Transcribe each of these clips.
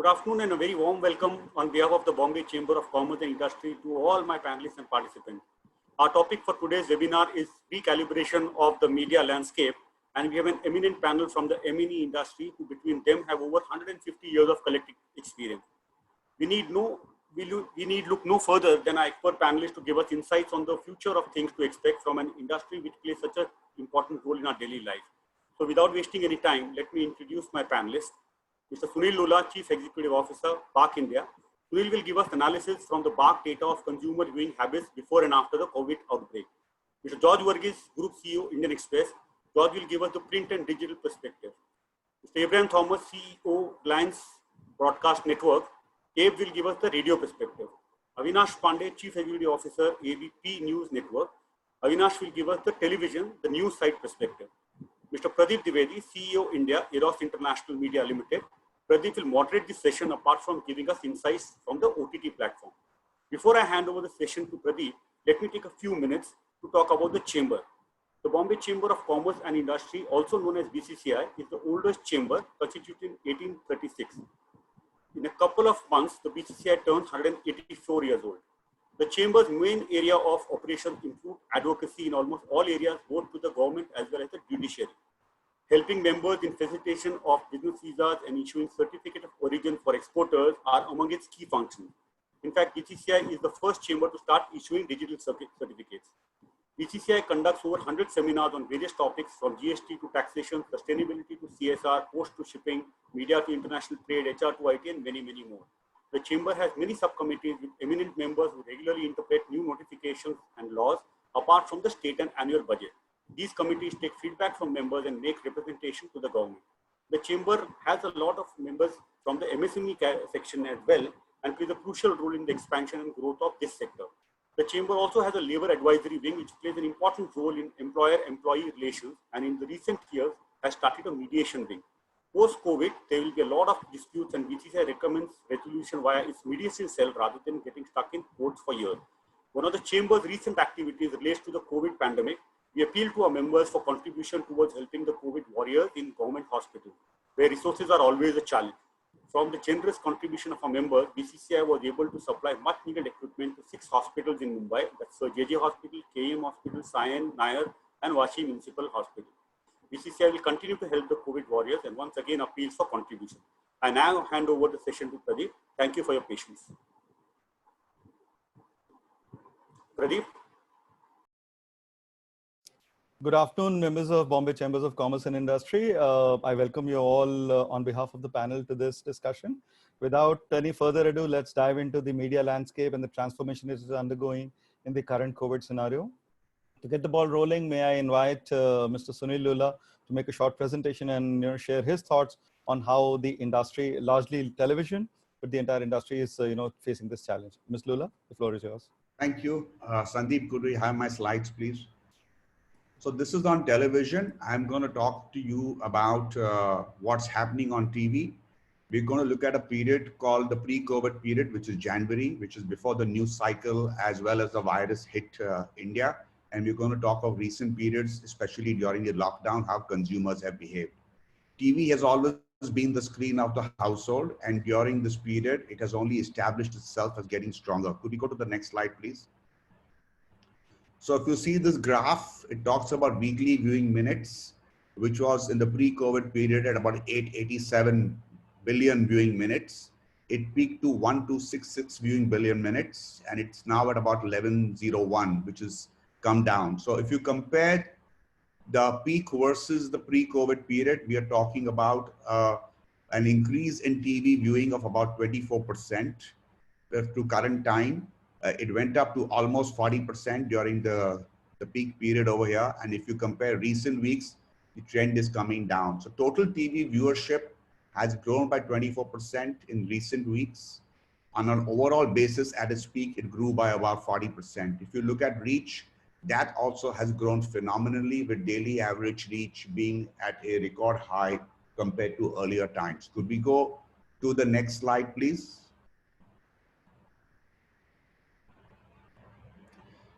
Good afternoon and a very warm welcome on behalf of the Bombay Chamber of Commerce and Industry to all my panelists and participants. Our topic for today's webinar is recalibration of the media landscape, and we have an eminent panel from the M&E industry who between them have over 150 years of collective experience. We need look no further than our expert panelists to give us insights on the future of things to expect from an industry which plays such an important role in our daily life. So without wasting any time, let me introduce my panelists. Mr. Sunil Lulla, Chief Executive Officer, BARC India. Sunil will give us analysis from the BARC data of consumer viewing habits before and after the COVID outbreak. Mr. George Varghese, Group CEO, Indian Express. George will give us the print and digital perspective. Mr. Abraham Thomas, CEO, Reliance Broadcast Network. Abe will give us the radio perspective. Avinash Pandey, Chief Executive Officer, ABP News Network. Avinash will give us the television, the news side perspective. Mr. Pradeep Dwivedi, CEO, India, Eros International Media Limited. Pradeep will moderate this session apart from giving us insights from the OTT platform. Before I hand over the session to Pradeep, let me take a few minutes to talk about the chamber. The Bombay Chamber of Commerce and Industry, also known as BCCI, is the oldest chamber constituted in 1836. In a couple of months, the BCCI turns 184 years old. The chamber's main area of operations include advocacy in almost all areas, both to the government as well as the judiciary. Helping members in facilitation of business visas and issuing certificate of origin for exporters are among its key functions. In fact, BCCI is the first chamber to start issuing digital certificates. BCCI conducts over 100 seminars on various topics from GST to taxation, sustainability to CSR, post to shipping, media to international trade, HR to IT, and many, many more. The chamber has many subcommittees with eminent members who regularly interpret new notifications and laws apart from the state and annual budget. These committees take feedback from members and make representation to the government. The chamber has a lot of members from the MSME section as well and plays a crucial role in the expansion and growth of this sector. The chamber also has a labor advisory wing which plays an important role in employer-employee relations and in the recent years has started a mediation wing. Post-COVID, there will be a lot of disputes and BCCI recommends resolution via its mediation cell rather than getting stuck in courts for years. One of the chamber's recent activities relates to the COVID pandemic. We appeal to our members for contribution towards helping the COVID warriors in government hospitals, where resources are always a challenge. From the generous contribution of our members, BCCI was able to supply much needed equipment to 6 hospitals in Mumbai, that's JJ Hospital, KM Hospital, Sion, Nair, and Vashi Municipal Hospital. BCCI will continue to help the COVID warriors and once again appeals for contribution. I now hand over the session to Pradeep. Thank you for your patience. Pradeep. Good afternoon, members of Bombay Chambers of Commerce and Industry. I welcome you all on behalf of the panel to this discussion. Without any further ado, let's dive into the media landscape and the transformation it is undergoing in the current COVID scenario. To get the ball rolling, may I invite Mr. Sunil Lulla to make a short presentation and share his thoughts on how the industry, largely television, but the entire industry is facing this challenge. Ms. Lulla, the floor is yours. Thank you. Sandeep, could we have my slides, please? So this is on television. I'm going to talk to you about what's happening on TV. We're going to look at a period called the pre-COVID period, which is January, which is before the news cycle as well as the virus hit India. And we're going to talk of recent periods, especially during the lockdown, how consumers have behaved. TV has always been the screen of the household. And during this period, it has only established itself as getting stronger. Could we go to the next slide, please? So if you see this graph, it talks about weekly viewing minutes, which was in the pre-COVID period at about 887 billion viewing minutes. It peaked to 1266 viewing billion minutes, and it's now at about 1101, which is come down. So if you compare the peak versus the pre-COVID period, we are talking about an increase in TV viewing of about 24% to current time. It went up to almost 40% during the peak period over here. And if you compare recent weeks, the trend is coming down. So total TV viewership has grown by 24% in recent weeks. On an overall basis, at its peak, it grew by about 40%. If you look at reach, that also has grown phenomenally, with daily average reach being at a record high compared to earlier times. Could we go to the next slide, please?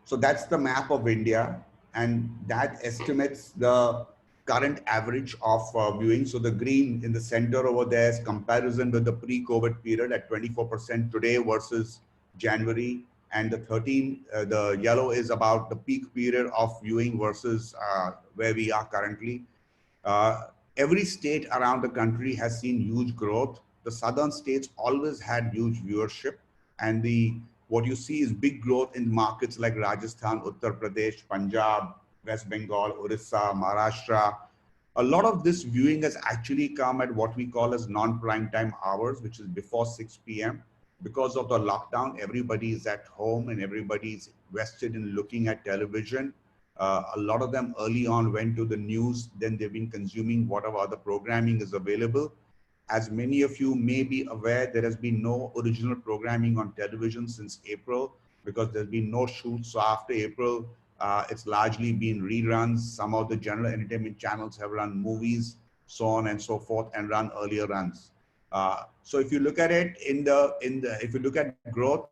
So that's the map of India, and that estimates the current average of viewing. So the green in the center over there is comparison with the pre-COVID period at 24% today versus January. And the yellow is about the peak period of viewing versus where we are currently. Every state around the country has seen huge growth. The southern states always had huge viewership, and what you see is big growth in markets like Rajasthan, Uttar Pradesh, Punjab, West Bengal, Orissa, Maharashtra. A lot of this viewing has actually come at what we call as non-prime time hours, which is before 6 p.m. Because of the lockdown, everybody is at home and everybody's vested in looking at television. A lot of them early on went to the news, then they've been consuming whatever other programming is available. As many of you may be aware, there has been no original programming on television since April because there's been no shoots. So after April, it's largely been reruns. Some of the general entertainment channels have run movies, so on and so forth, and run earlier runs. So if you look at it if you look at growth,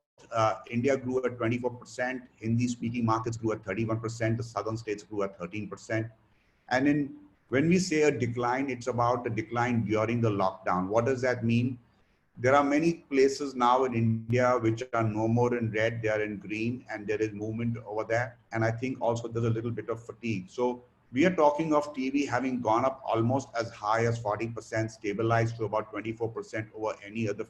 India grew at 24%. Hindi-speaking markets grew at 31%. The southern states grew at 13%. And when we say a decline, it's about a decline during the lockdown. What does that mean? There are many places now in India which are no more in red, they are in green, and there is movement over there. And I think also there's a little bit of fatigue. So we are talking of TV having gone up almost as high as 40%, stabilized to about 24% over any other,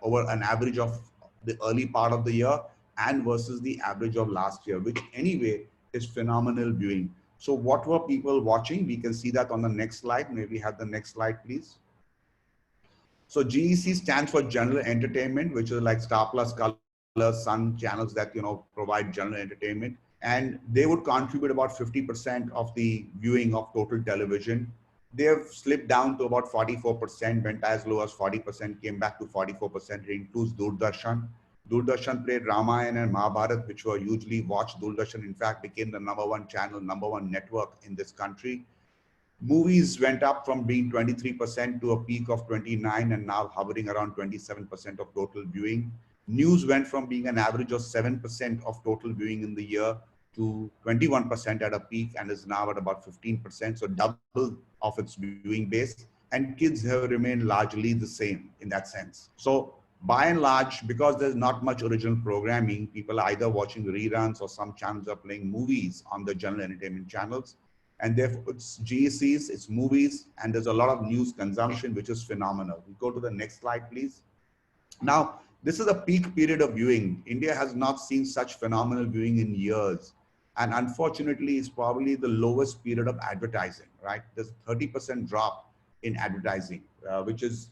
over an average of the early part of the year and versus the average of last year, which anyway is phenomenal viewing. So what were people watching? We can see that on the next slide. Maybe have the next slide, please. So GEC stands for General Entertainment, which is like Star Plus, Colors, Sun channels that, provide general entertainment. And they would contribute about 50% of the viewing of total television. They have slipped down to about 44%, went as low as 40%, came back to 44%. It includes Doordarshan. Doordarshan played Ramayana and Mahabharata, which were hugely watched. Doordarshan, in fact, became the #1 channel, #1 network in this country. Movies went up from being 23% to a peak of 29 and now hovering around 27% of total viewing. News went from being an average of 7% of total viewing in the year to 21% at a peak and is now at about 15%, so double of its viewing base. And kids have remained largely the same in that sense. So by and large, because there's not much original programming, people are either watching reruns or some channels are playing movies on the general entertainment channels. And therefore it's GECs, it's movies, and there's a lot of news consumption, which is phenomenal. We go to the next slide, please. Now, this is a peak period of viewing. India has not seen such phenomenal viewing in years. And unfortunately, it's probably the lowest period of advertising, right? There's a 30% drop in advertising, which is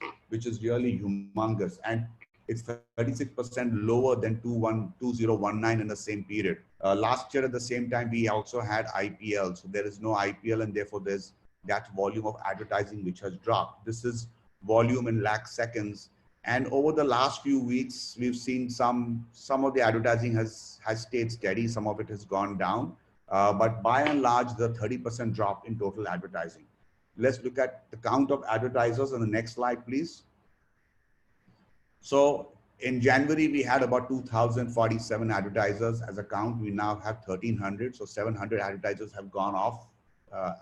really humongous. And it's 36% lower than 2019 in the same period. Last year at the same time, we also had IPL. So there is no IPL and therefore there's that volume of advertising which has dropped. This is volume in lakh seconds. And over the last few weeks, we've seen some of the advertising has stayed steady. Some of it has gone down. But by and large, the 30% drop in total advertising. Let's look at the count of advertisers on the next slide, please. So in January, we had about 2,047 advertisers as a count. We now have 1,300. So 700 advertisers have gone off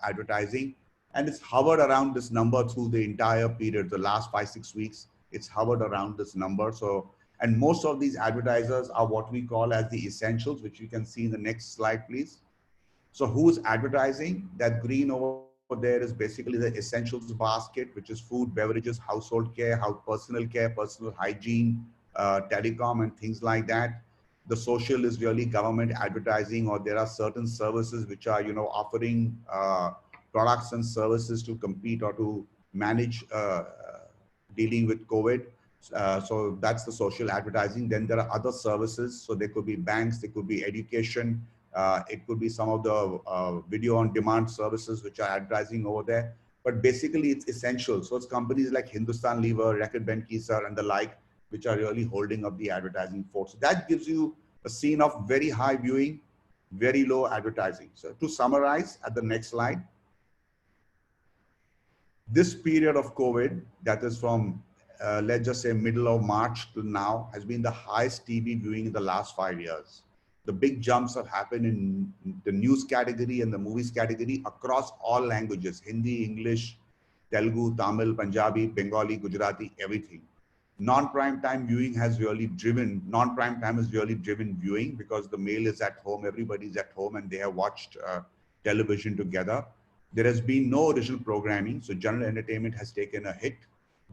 advertising. And it's hovered around this number through the entire period, the last 5-6 weeks. It's hovered around this number. So, and most of these advertisers are what we call as the essentials, which you can see in the next slide, please. So who's advertising? That green over there is basically the essentials basket, which is food, beverages, household care, personal care, personal hygiene, telecom, and things like that. The social is really government advertising, or there are certain services which are, offering products and services to compete or to manage dealing with COVID. So that's the social advertising. Then there are other services. So there could be banks, there could be education. It could be some of the video on demand services which are advertising over there. But basically it's essential. So it's companies like Hindustan Lever, Reckitt Benckiser and the like, which are really holding up the advertising force. So that gives you a scene of very high viewing, very low advertising. So to summarize at the next slide, this period of COVID, that is from, let's just say middle of March to now, has been the highest TV viewing in the last 5 years. the big jumps have happened in the news category and the movies category across all languages: Hindi, English, Telugu, Tamil, Punjabi, Bengali, Gujarati, everything. Non-prime time viewing has really driven, non-prime time has really driven viewing because the male is at home, everybody's at home, and they have watched television together. There has been no original programming, so general entertainment has taken a hit.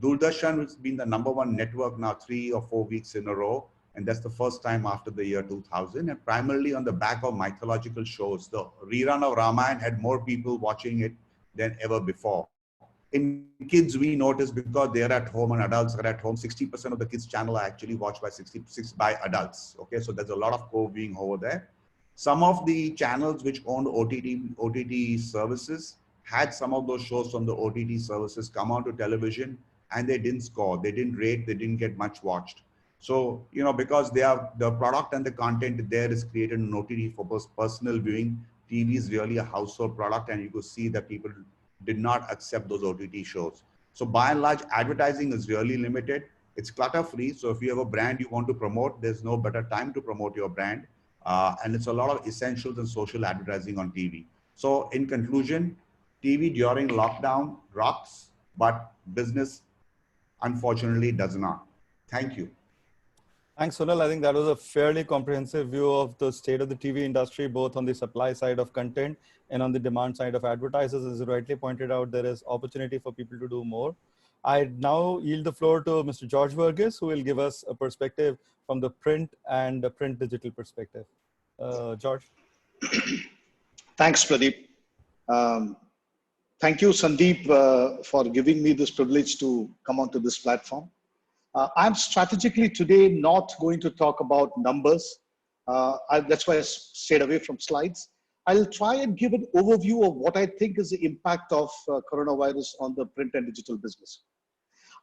Doordarshan has been the #1 network now 3 or 4 weeks in a row, and that's the first time after the year 2000, and primarily on the back of mythological shows. The rerun of Ramayana had more people watching it than ever before. In kids, we notice because they're at home and adults are at home, 60% of the kids' channel are actually watched by 66 by adults. Okay, so there's a lot of co-viewing over there. Some of the channels which owned OTT services had some of those shows from the OTT services come onto television, and they didn't score, they didn't rate, they didn't get much watched. So, you know, because they are, the product and the content there is created in OTT for personal viewing, TV is really a household product, and you could see that people did not accept those OTT shows. So by and large, advertising is really limited. It's clutter-free. So if you have a brand you want to promote, there's no better time to promote your brand. And it's a lot of essentials and social advertising on TV. So in conclusion, TV during lockdown rocks, but business unfortunately does not. Thank you. Thanks, Sunil. I think that was a fairly comprehensive view of the state of the TV industry, both on the supply side of content and on the demand side of advertisers. As you rightly pointed out, there is opportunity for people to do more. I now yield the floor to Mr. George Verghese, who will give us a perspective from the print and the print digital perspective. George. Thanks, Pradeep. Thank you, Sandeep, for giving me this privilege to come onto this platform. I'm strategically today not going to talk about numbers. That's why I stayed away from slides. I'll try and give an overview of what I think is the impact of coronavirus on the print and digital business.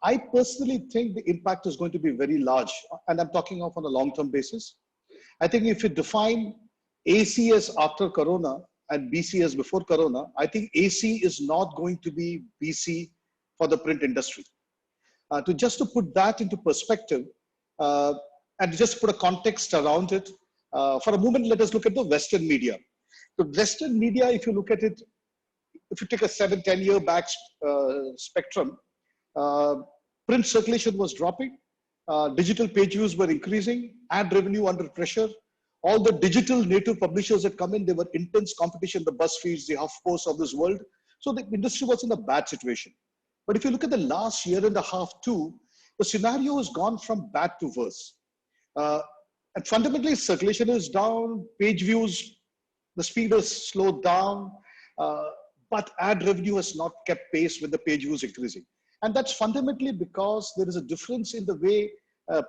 I personally think the impact is going to be very large, and I'm talking of on a long-term basis. I think if you define AC as after Corona and BC as before Corona, I think AC is not going to be BC for the print industry. To put that into perspective, and just put a context around it, for a moment, let us look at the Western media. The Western media, if you look at it, if you take a 7-10 year back spectrum, print circulation was dropping, digital page views were increasing, ad revenue under pressure. All the digital native publishers that come in, there were intense competition, the BuzzFeeds, the HuffPost of this world. So the industry was in a bad situation. But if you look at the last year and a half too, the scenario has gone from bad to worse. And fundamentally, circulation is down, page views, the speed has slowed down, but ad revenue has not kept pace with the page views increasing. And that's fundamentally because there is a difference in the way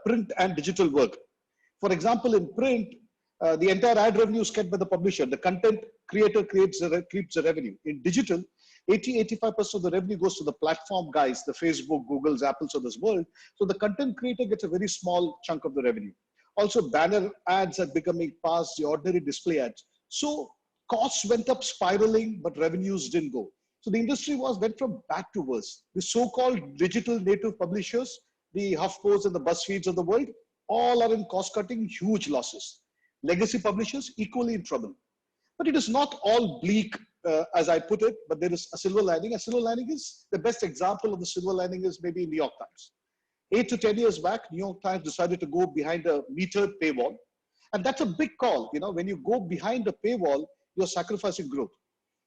print and digital work. For example, in print, the entire ad revenue is kept by the publisher. The content creator keeps the revenue. In digital, 80-85% of the revenue goes to the platform guys, the Facebook, Googles, Apples of this world. So the content creator gets a very small chunk of the revenue. Also, banner ads are becoming past the ordinary display ads. So costs went up spiraling, but revenues didn't go. So the industry went from bad to worse. The so-called digital native publishers, the HuffPost and the BuzzFeeds of the world, all are in cost-cutting, huge losses. Legacy publishers equally in trouble. But it is not all bleak, as I put it, but there is a silver lining. A silver lining is, the best example of the silver lining is maybe New York Times. 8 to 10 years back, New York Times decided to go behind a metered paywall. And that's a big call. You know, when you go behind a paywall, you're sacrificing growth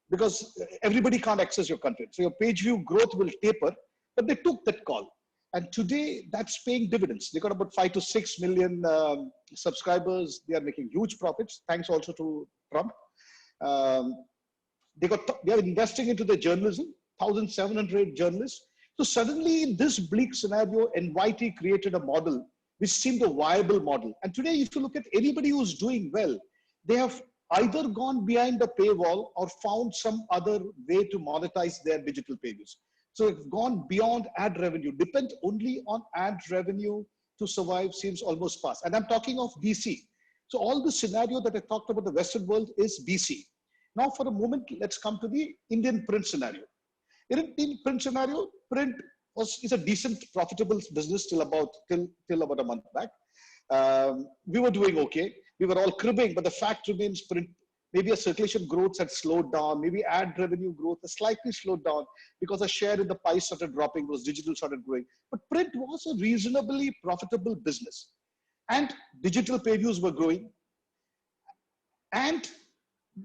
because everybody can't access your content. So your page view growth will taper, but they took that call. And today that's paying dividends. They got about 5 to 6 million subscribers. They are making huge profits. Thanks also to Trump. They are investing into the journalism, 1,700 journalists. So suddenly in this bleak scenario, NYT created a model which seemed a viable model. And today, if you look at anybody who's doing well, they have either gone behind the paywall or found some other way to monetize their digital pages. So it's gone beyond ad revenue. Depend only on ad revenue to survive seems almost past. And I'm talking of BC. So all the scenario that I talked about the Western world is BC. Now for a moment, let's come to the Indian print scenario. In print scenario, print is a decent profitable business till about a month back. We were doing okay. we were all cribbing, but the fact remains print, maybe a circulation growth had slowed down, maybe ad revenue growth has slightly slowed down because a share in the pie started dropping, because digital started growing. But print was a reasonably profitable business. And digital pay views were growing. And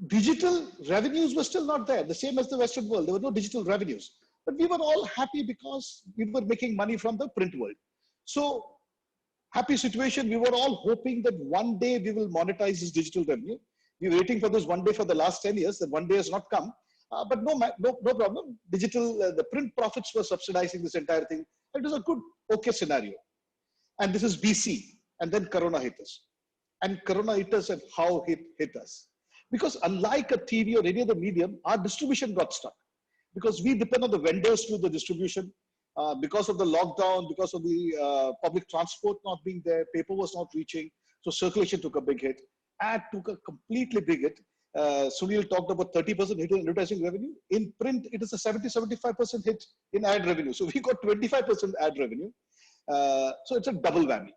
digital revenues were still not there, the same as the Western world. There were no digital revenues. But we were all happy because we were making money from the print world. So, happy situation. We were all hoping that one day we will monetize this digital revenue. We were waiting for this one day for the last 10 years. That one day has not come. But no problem. Digital, the print profits were subsidizing this entire thing. It was a good, okay scenario. And this is BC. And then Corona hit us. And Corona hit us, and how it hit us. Because unlike a TV or any other medium, our distribution got stuck. Because we depend on the vendors to the distribution. Because of the lockdown, because of the public transport not being there, paper was not reaching. So circulation took a big hit. Ad took a completely big hit. Sunil talked about 30% hit in advertising revenue. In print, it is a 70-75% hit in ad revenue. So we got 25% ad revenue. So it's a double whammy.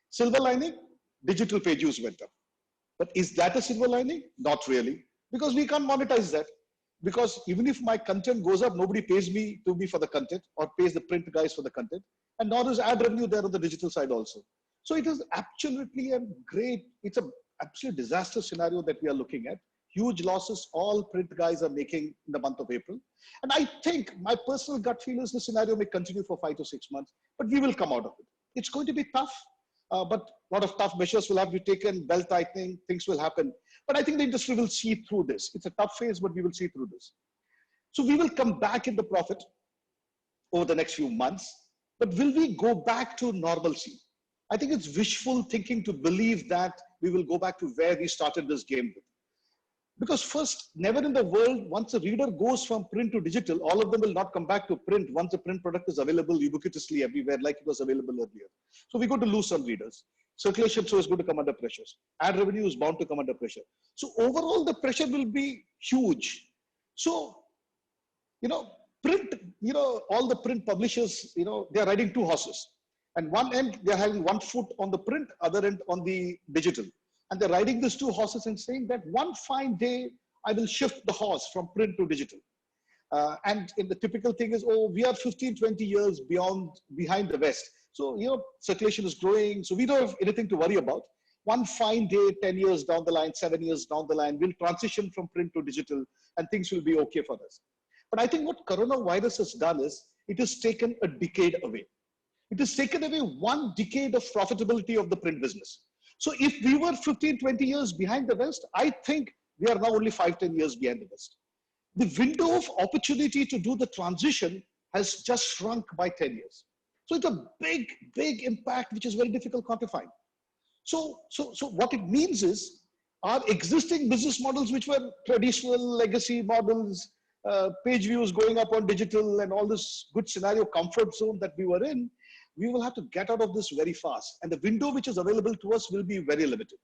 Silver lining, digital page views went up. But is that a silver lining? Not really, because we can't monetize that. Because even if my content goes up, nobody pays me for the content or pays the print guys for the content. And nor is ad revenue there on the digital side also. So it is absolutely a great, it's an absolute disaster scenario that we are looking at. Huge losses all print guys are making in the month of April. And I think my personal gut feel is the scenario may continue for 5 to 6 months, but we will come out of it. It's going to be tough. But a lot of tough measures will have to be taken, belt tightening, things will happen. But I think the industry will see through this. It's a tough phase, but we will see through this. So we will come back in the profit over the next few months. But will we go back to normalcy? I think it's wishful thinking to believe that we will go back to where we started this game with. Because first, never in the world, once a reader goes from print to digital, all of them will not come back to print once the print product is available ubiquitously everywhere like it was available earlier. So we're going to lose some readers. Circulation so is going to come under pressures. Ad revenue is bound to come under pressure. So overall, the pressure will be huge. So, print, all the print publishers, they're riding two horses. And one end, they're having one foot on the print, other end on the digital. And they're riding these two horses and saying that one fine day, I will shift the horse from print to digital. And in the typical thing is, oh, we are 15, 20 years behind the West. So, circulation is growing. So we don't have anything to worry about. One fine day, 10 years down the line, 7 years down the line, we'll transition from print to digital and things will be okay for us. But I think what coronavirus has done is it has taken a decade away. It has taken away 1 decade of profitability of the print business. So if we were 15, 20 years behind the West, I think we are now only 5, 10 years behind the West. The window of opportunity to do the transition has just shrunk by 10 years. So it's a big, big impact, which is very difficult quantifying. So what it means is our existing business models, which were traditional legacy models, page views going up on digital and all this good scenario comfort zone that we were in, we will have to get out of this very fast. And the window which is available to us will be very limited.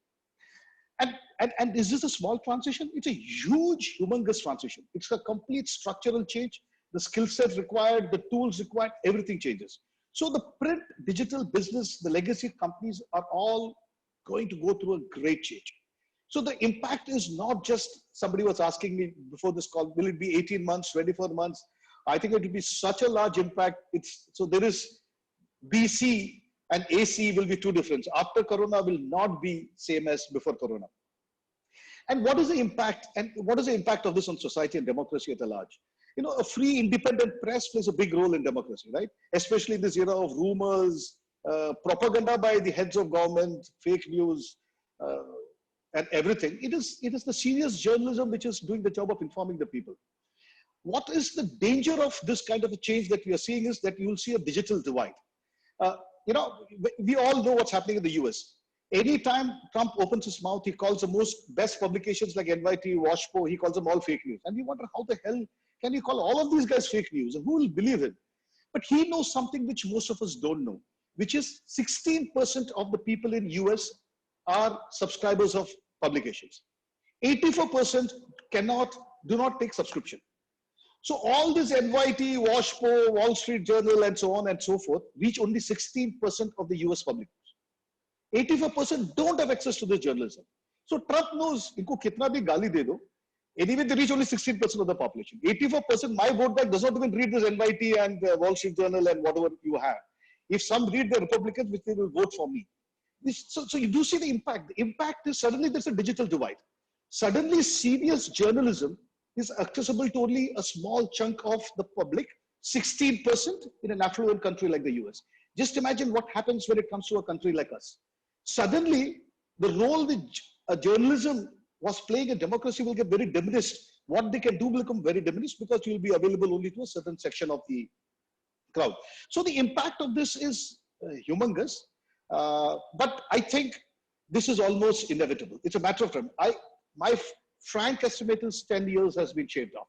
And is this a small transition? It's a huge, humongous transition. It's a complete structural change. The skill set required, the tools required, everything changes. So the print digital business, the legacy companies are all going to go through a great change. So the impact is not just, somebody was asking me before this call, will it be 18 months, 24 months? I think it will be such a large impact. So there is BC and AC will be two different. After Corona will not be same as before Corona. And what is the impact? And what is the impact of this on society and democracy at large? A free independent press plays a big role in democracy, right? Especially in this era of rumors, propaganda by the heads of government, fake news, and everything. It is the serious journalism which is doing the job of informing the people. What is the danger of this kind of a change that we are seeing is that you will see a digital divide. We all know what's happening in the US. Anytime Trump opens his mouth, he calls the best publications like NYT, WashPo, he calls them all fake news. And we wonder how the hell can he call all of these guys fake news? And who will believe him? But he knows something which most of us don't know, which is 16% of the people in US are subscribers of publications. 84% do not take subscription. So all this NYT, WashPo, Wall Street Journal, and so on and so forth, reach only 16% of the US public. 85% don't have access to this journalism. So Trump knows, inko kitna bhi gali de do, anyway they reach only 16% of the population. 84%, my vote bank does not even read this NYT and Wall Street Journal and whatever you have. If some read the Republicans, which they will vote for me. So you do see the impact. The impact is suddenly there's a digital divide. Suddenly serious journalism is accessible to only a small chunk of the public, 16% in an affluent country like the US. Just imagine what happens when it comes to a country like us. Suddenly, the role that journalism was playing in democracy will get very diminished. What they can do will become very diminished because you will be available only to a certain section of the crowd. So the impact of this is humongous. But I think this is almost inevitable. It's a matter of time. My frank estimate is 10 years has been shaved off.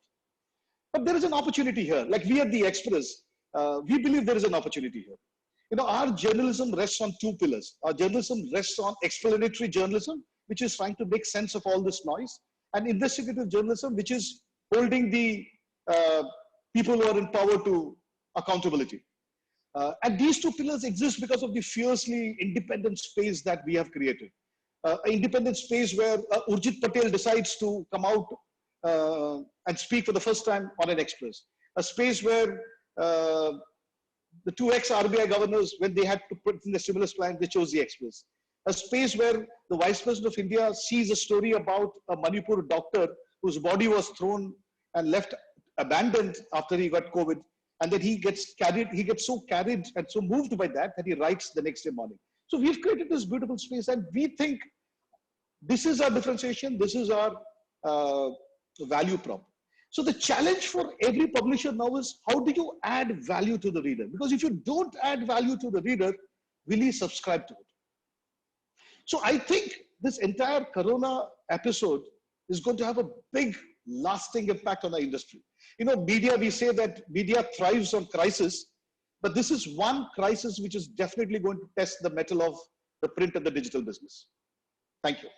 But there is an opportunity here. Like we at the Express, we believe there is an opportunity here. You know, our journalism rests on two pillars. Our journalism rests on explanatory journalism, which is trying to make sense of all this noise, and investigative journalism, which is holding the people who are in power to accountability. And these two pillars exist because of the fiercely independent space that we have created. An independent space where Urjit Patel decides to come out and speak for the first time on an Express. A space where the two ex-RBI governors, when they had to put in the stimulus plan, they chose the Express. A space where the Vice President of India sees a story about a Manipur doctor whose body was thrown and left abandoned after he got COVID. And then he gets so carried and so moved by that he writes the next day morning. So we've created this beautiful space, and we think this is our differentiation, this is our value prop. So the challenge for every publisher now is, how do you add value to the reader? Because if you don't add value to the reader, will he subscribe to it? So I think this entire Corona episode is going to have a big lasting impact on our industry. You know, media, we say that media thrives on crisis, but this is one crisis which is definitely going to test the mettle of the print and the digital business. Thank you.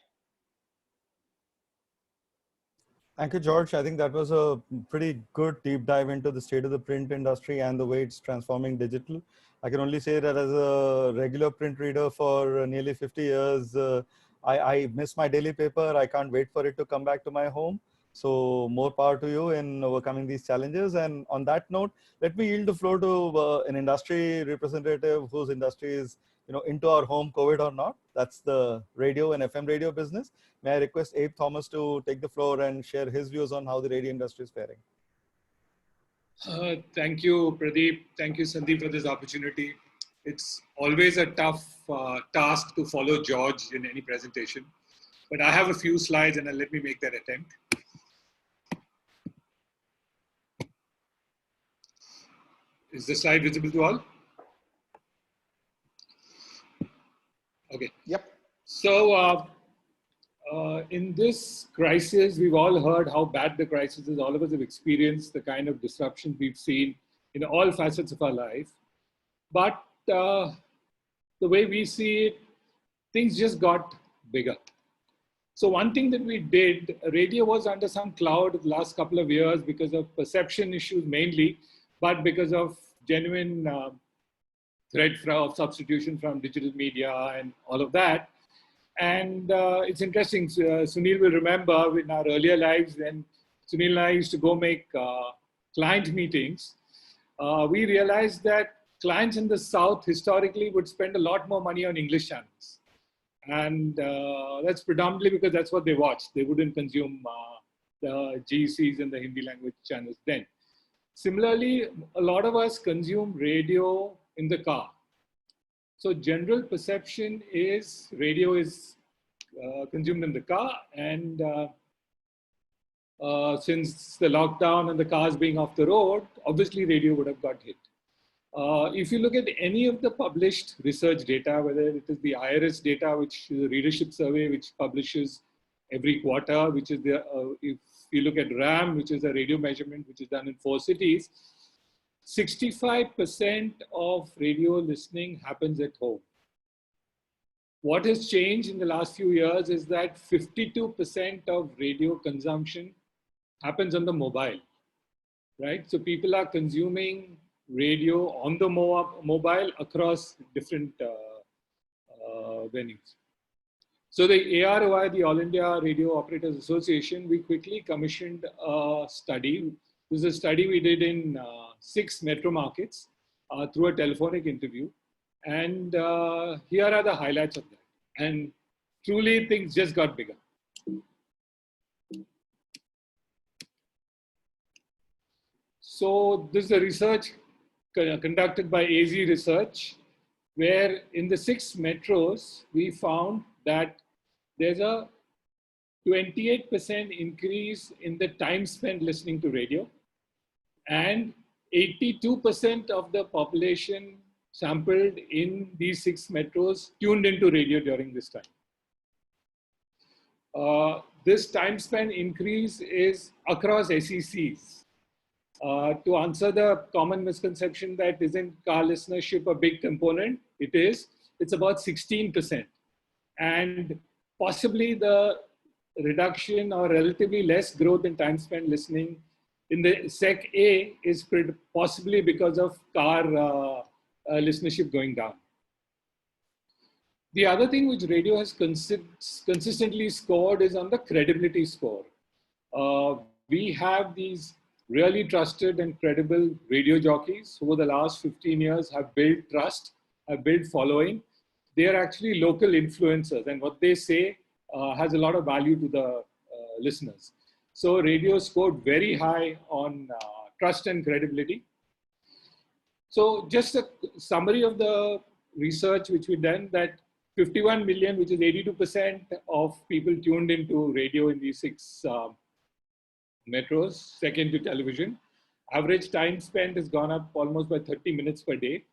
Thank you, George. I think that was a pretty good deep dive into the state of the print industry and the way it's transforming digital. I can only say that as a regular print reader for nearly 50 years, I miss my daily paper. I can't wait for it to come back to my home. So more power to you in overcoming these challenges. And on that note, let me yield the floor to an industry representative whose industry is, you know, into our home, COVID or not. That's the radio and FM radio business. May I request Abe Thomas to take the floor and share his views on how the radio industry is faring? Thank you, Pradeep. Thank you, Sandeep, for this opportunity. It's always a tough task to follow George in any presentation, but I have a few slides and let me make that attempt. Is the slide visible to all? Okay. Yep. So in this crisis, we've all heard how bad the crisis is. All of us have experienced the kind of disruptions we've seen in all facets of our life. But the way we see it, things just got bigger. So one thing that we did, radio was under some cloud the last couple of years because of perception issues mainly, but because of genuine threat of substitution from digital media and all of that. And it's interesting, Sunil will remember in our earlier lives when Sunil and I used to go make client meetings, we realized that clients in the South historically would spend a lot more money on English channels. And that's predominantly because that's what they watched. They wouldn't consume the GECs and the Hindi language channels then. Similarly, a lot of us consume radio in the car. So general perception is radio is consumed in the car, and since the lockdown and the cars being off the road, obviously radio would have got hit. If you look at any of the published research data, whether it is the IRIS data, which is a readership survey which publishes every quarter, which is the, if you look at RAM, which is a radio measurement which is done in 4 cities, 65% of radio listening happens at home. What has changed in the last few years is that 52% of radio consumption happens on the mobile, right? So people are consuming radio on the mobile across different venues. So the AROI, the All India Radio Operators Association, we quickly commissioned a study. This is a study we did in 6 metro markets through a telephonic interview. And here are the highlights of that. And truly things just got bigger. So this is a research conducted by AZ Research, where in the 6 metros, we found that there's a 28% increase in the time spent listening to radio, and 82% of the population sampled in these 6 metros tuned into radio during this time. This time spent increase is across SECs. To answer the common misconception that isn't car listenership a big component, it is. It's about 16%. And possibly the reduction or relatively less growth in time spent listening in the Sec A is possibly because of car listenership going down. The other thing which radio has consistently scored is on the credibility score. We have these really trusted and credible radio jockeys who over the last 15 years have built trust, have built following. They are actually local influencers, and what they say has a lot of value to the listeners. So radio scored very high on trust and credibility. So just a summary of the research which we've done, that 51 million, which is 82% of people tuned into radio in these 6 metros, second to television. Average time spent has gone up almost by 30 minutes per day.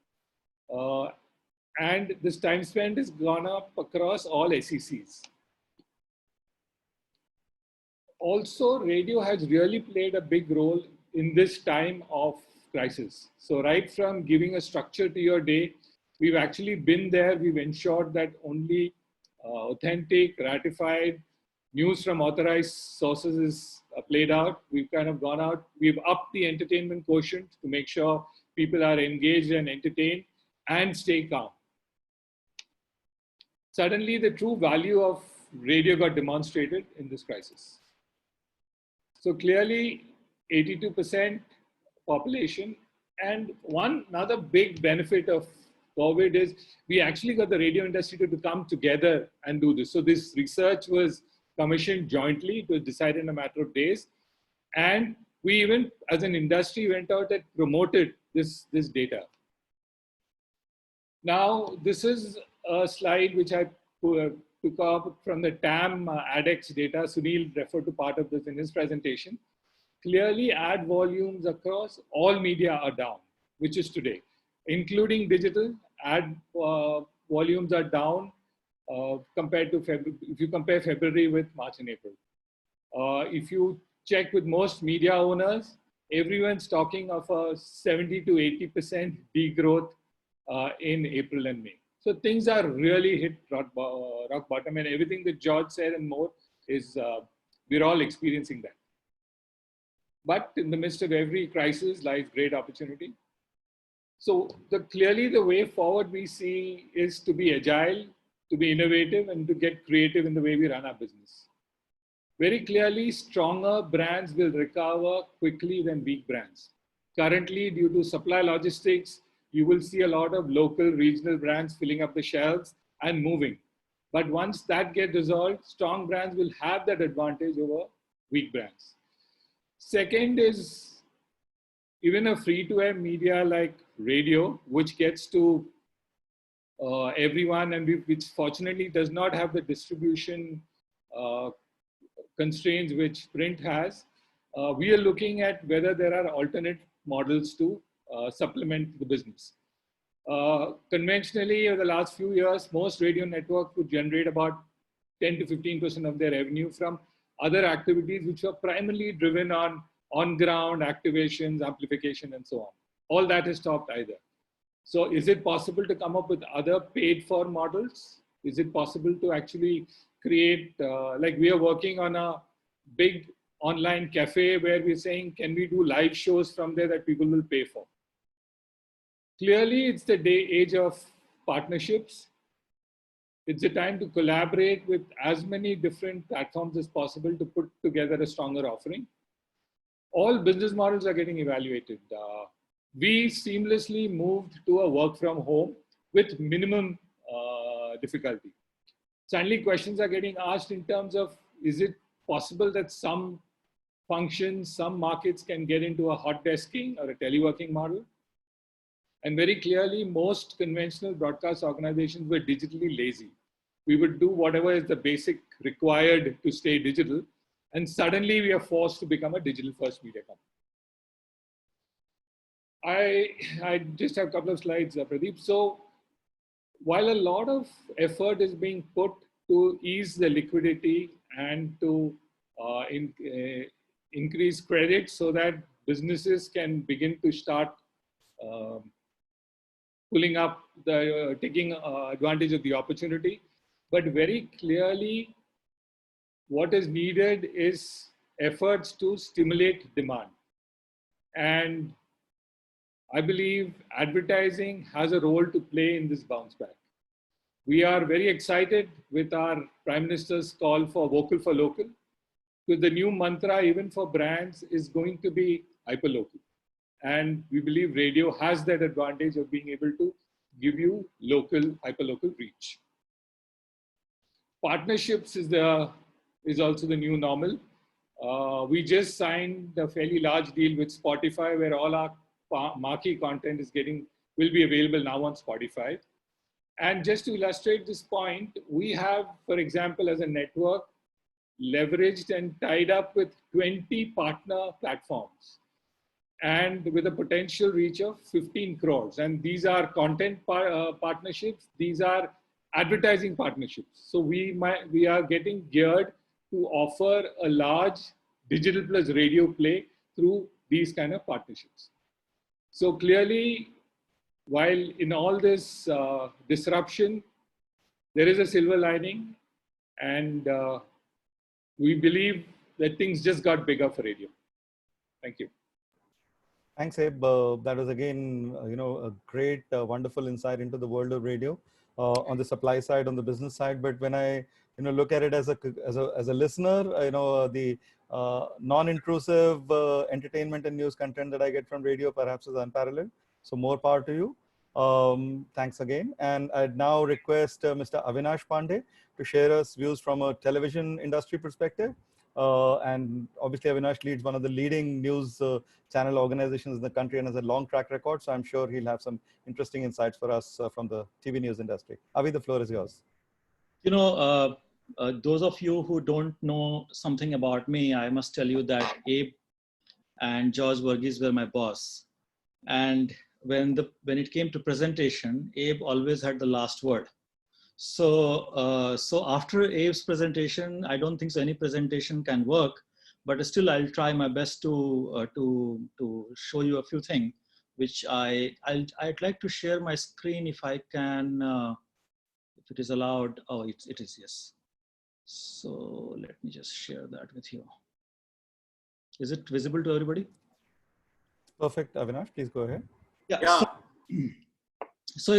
And this time spent has gone up across all SECs. Also, radio has really played a big role in this time of crisis. So right from giving a structure to your day, we've actually been there. We've ensured that only authentic, ratified news from authorized sources is played out. We've kind of gone out. We've upped the entertainment quotient to make sure people are engaged and entertained and stay calm. Suddenly, the true value of radio got demonstrated in this crisis. So clearly, 82% population. And another big benefit of COVID is we actually got the radio industry to come together and do this. So this research was commissioned jointly. It was decided in a matter of days. And we even, as an industry, went out and promoted this data. Now, this is a slide which I took up from the TAM ADEX data. Sunil referred to part of this in his presentation. Clearly, ad volumes across all media are down, which is today, including digital. Ad volumes are down compared to February, if you compare February with March and April. If you check with most media owners, everyone's talking of a 70 to 80% degrowth in April and May. So things are really hit rock bottom, and everything that George said and more is we're all experiencing that. But in the midst of every crisis lies great opportunity. So clearly the way forward we see is to be agile, to be innovative, and to get creative in the way we run our business. Very clearly, stronger brands will recover quickly than weak brands. Currently, due to supply logistics, you will see a lot of local, regional brands filling up the shelves and moving. But once that gets resolved, strong brands will have that advantage over weak brands. Second is even a free-to-air media like radio, which gets to everyone, and which fortunately does not have the distribution constraints which print has. We are looking at whether there are alternate models to supplement the business. Conventionally, over the last few years, most radio networks would generate about 10 to 15% of their revenue from other activities which are primarily driven on ground activations, amplification, and so on. All that is stopped either. So is it possible to come up with other paid for models? Is it possible to actually create, like we are working on a big online cafe where we're saying, can we do live shows from there that people will pay for? Clearly, it's the age of partnerships. It's a time to collaborate with as many different platforms as possible to put together a stronger offering. All business models are getting evaluated. We seamlessly moved to a work from home with minimum difficulty. Suddenly questions are getting asked in terms of, is it possible that some functions, some markets can get into a hot desking or a teleworking model? And very clearly, most conventional broadcast organizations were digitally lazy. We would do whatever is the basic required to stay digital. And suddenly we are forced to become a digital first media company. I just have a couple of slides, Pradeep. So while a lot of effort is being put to ease the liquidity and to increase credit so that businesses can begin to start pulling up the, taking advantage of the opportunity. But very clearly, what is needed is efforts to stimulate demand. And I believe advertising has a role to play in this bounce back. We are very excited with our Prime Minister's call for vocal for local, because the new mantra, even for brands, is going to be hyperlocal. And we believe radio has that advantage of being able to give you local, hyperlocal reach. Partnerships is also the new normal. We just signed a fairly large deal with Spotify, where all our marquee content will be available now on Spotify. And just to illustrate this point, we have, for example, as a network, leveraged and tied up with 20 partner platforms, and with a potential reach of 15 crores. And these are content partnerships. These are advertising partnerships. So we are getting geared to offer a large digital plus radio play through these kind of partnerships. So clearly, while in all this disruption, there is a silver lining, and we believe that things just got bigger for radio. Thank you. Thanks, Abe. That was again, a great, wonderful insight into the world of radio on the supply side, on the business side. But when I, look at it as a listener, the non-intrusive entertainment and news content that I get from radio perhaps is unparalleled. So more power to you. Thanks again. And I'd now request Mr. Avinash Pandey to share us views from a television industry perspective. And obviously Avinash leads one of the leading news channel organizations in the country and has a long track record. So I'm sure he'll have some interesting insights for us from the TV news industry. Avi, the floor is yours. Those of you who don't know something about me, I must tell you that Abe and George Verghese were my boss. And when it came to presentation, Abe always had the last word. So, so after Abe's presentation, I don't think so any presentation can work, but still I'll try my best to show you a few things, which I'd like to share my screen if I can, if it is allowed. Oh, it is, yes. So let me just share that with you. Is it visible to everybody? Perfect, Avinash, please go ahead. Yeah. So,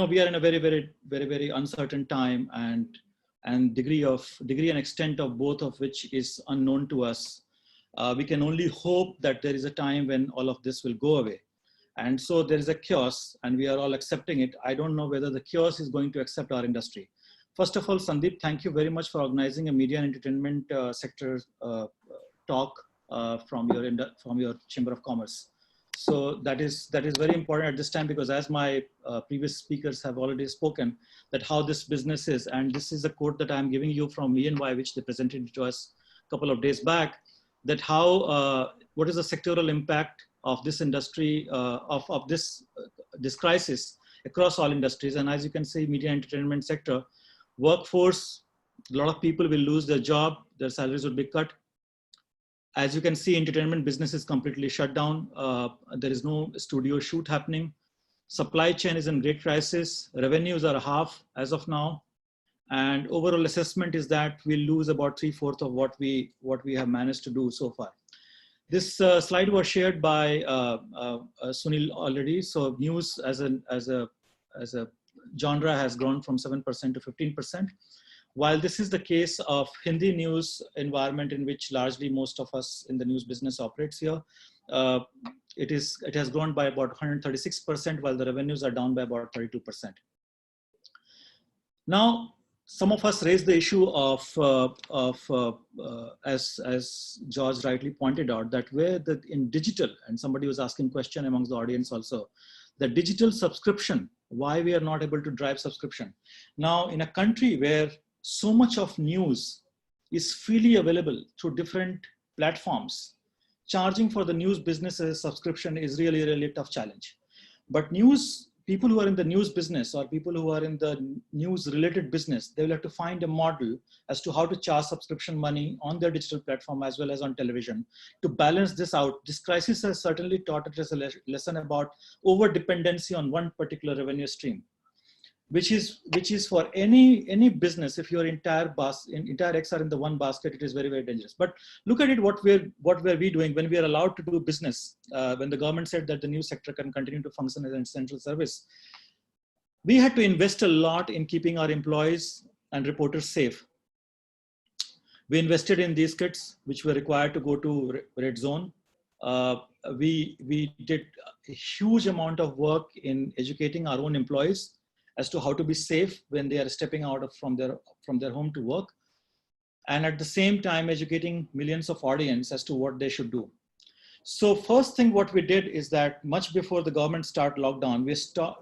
we are in a very, very, very, very uncertain time, and degree and extent of both of which is unknown to us. We can only hope that there is a time when all of this will go away. And so there is a chaos, and we are all accepting it. I don't know whether the chaos is going to accept our industry. First of all, Sandeep, thank you very much for organizing a media and entertainment sector talk from your Chamber of Commerce. So that is very important at this time, because as my previous speakers have already spoken, that how this business is, and this is a quote that I'm giving you from E&Y, which they presented to us a couple of days back, that how, what is the sectoral impact of this industry, of this crisis across all industries. And as you can see, media and entertainment sector, workforce, a lot of people will lose their job, their salaries will be cut. As you can see, entertainment business is completely shut down. There is no studio shoot happening. Supply chain is in great crisis. Revenues are half as of now. And overall assessment is that we'll lose about 3/4 of what we have managed to do so far. This slide was shared by Sunil already. So news as a genre has grown from 7% to 15%. While this is the case of Hindi news environment in which largely most of us in the news business operates here, it has grown by about 136%, while the revenues are down by about 32%. Now, some of us raised the issue of as George rightly pointed out, that where in digital, and somebody was asking question amongst the audience also, the digital subscription, why we are not able to drive subscription. Now, in a country where so much of news is freely available through different platforms, charging for the news businesses subscription is really, really a tough challenge. But people who are in the news business or people who are in the news related business, they will have to find a model as to how to charge subscription money on their digital platform as well as on television to balance this out. This crisis has certainly taught us a lesson about over dependency on one particular revenue stream, which is for any business. If your entire eggs are in the one basket, it is very, very dangerous. But look at it, what were we doing when we are allowed to do business? When the government said that the news sector can continue to function as an essential service, we had to invest a lot in keeping our employees and reporters safe. We invested in these kits, which were required to go to red zone. We did a huge amount of work in educating our own employees as to how to be safe when they are stepping out from their home to work, and at the same time educating millions of audience as to what they should do. So first thing what we did is that much before the government started lockdown,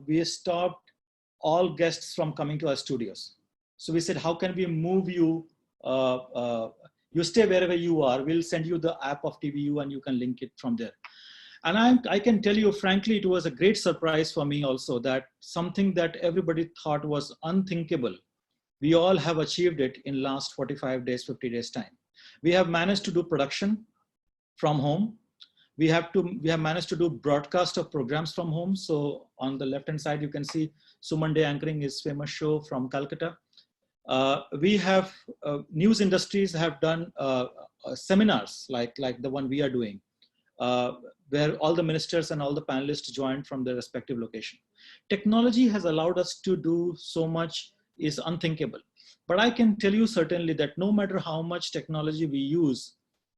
we stopped all guests from coming to our studios. So we said, how can we move you? You stay wherever you are. We'll send you the app of TVU and you can link it from there. And I can tell you, frankly, it was a great surprise for me also that something that everybody thought was unthinkable, we all have achieved it in last 45 days, 50 days time. We have managed to do production from home. We have managed to do broadcast of programs from home. So on the left-hand side, you can see Suman Day anchoring his famous show from Calcutta. We have news industries have done seminars like the one we are doing, where all the ministers and all the panelists joined from their respective location. Technology has allowed us to do so much is unthinkable. But I can tell you certainly that no matter how much technology we use,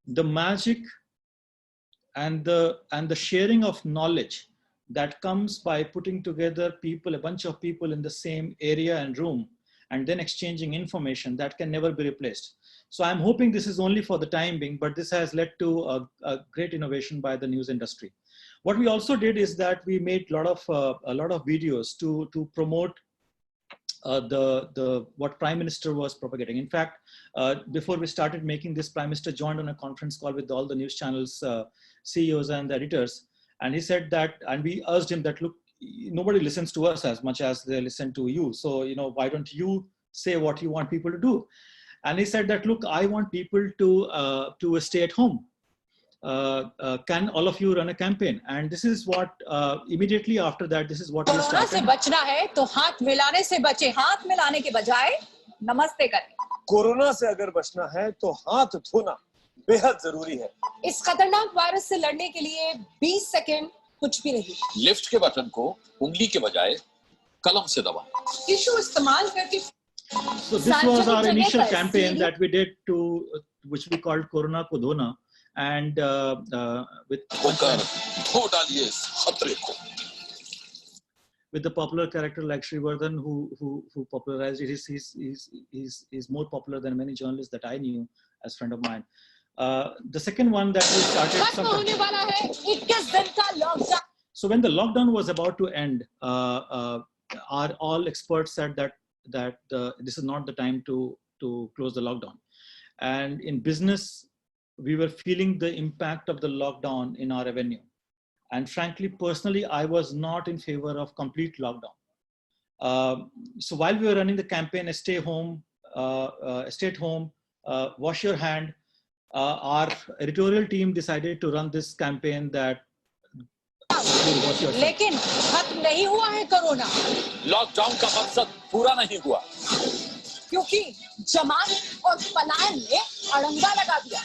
the magic and the sharing of knowledge that comes by putting together a bunch of people in the same area and room, and then exchanging information, that can never be replaced. So I'm hoping this is only for the time being, but this has led to a great innovation by the news industry. What we also did is that we made a lot of videos to promote what Prime Minister was propagating. In fact, before we started making this, Prime Minister joined on a conference call with all the news channels, CEOs and the editors. And he said that, and we urged him that, look, nobody listens to us as much as they listen to you. So, why don't you say what you want people to do? And he said that, look, I want people to stay at home. Can all of you run a campaign? And this is what, immediately after that, this is what we started. Corona से बचना है तो हाथ मिलाने से बचे, हाथ मिलाने के बजाय नमस्ते करें. कोरोना से अगर बचना है तो हाथ धोना बेहद जरूरी है. इस खतरनाक वायरस से लड़ने के लिए 20 सेकंड कुछ भी नहीं. लिफ्ट के बटन को उंगली के बजाय कलम से दबाएं. टिश्यू इस्तेमाल करके. So this was our initial campaign that we did which we called Corona Ko Dhona, and with the popular character like Shrivardhan, who popularized it. He's more popular than many journalists that I knew as friend of mine. The second one that we started. So when the lockdown was about to end, all experts said that this is not the time to close the lockdown. And in business, we were feeling the impact of the lockdown in our revenue. And frankly, personally, I was not in favor of complete lockdown. So while we were running the campaign, stay at home, wash your hand, our editorial team decided to run this campaign that लेकिन खत्म नहीं हुआ है corona. Lockdown का मकसद पूरा नहीं हुआ, क्योंकि जमाने और पलायन ने अड़ंगा लगा दिया.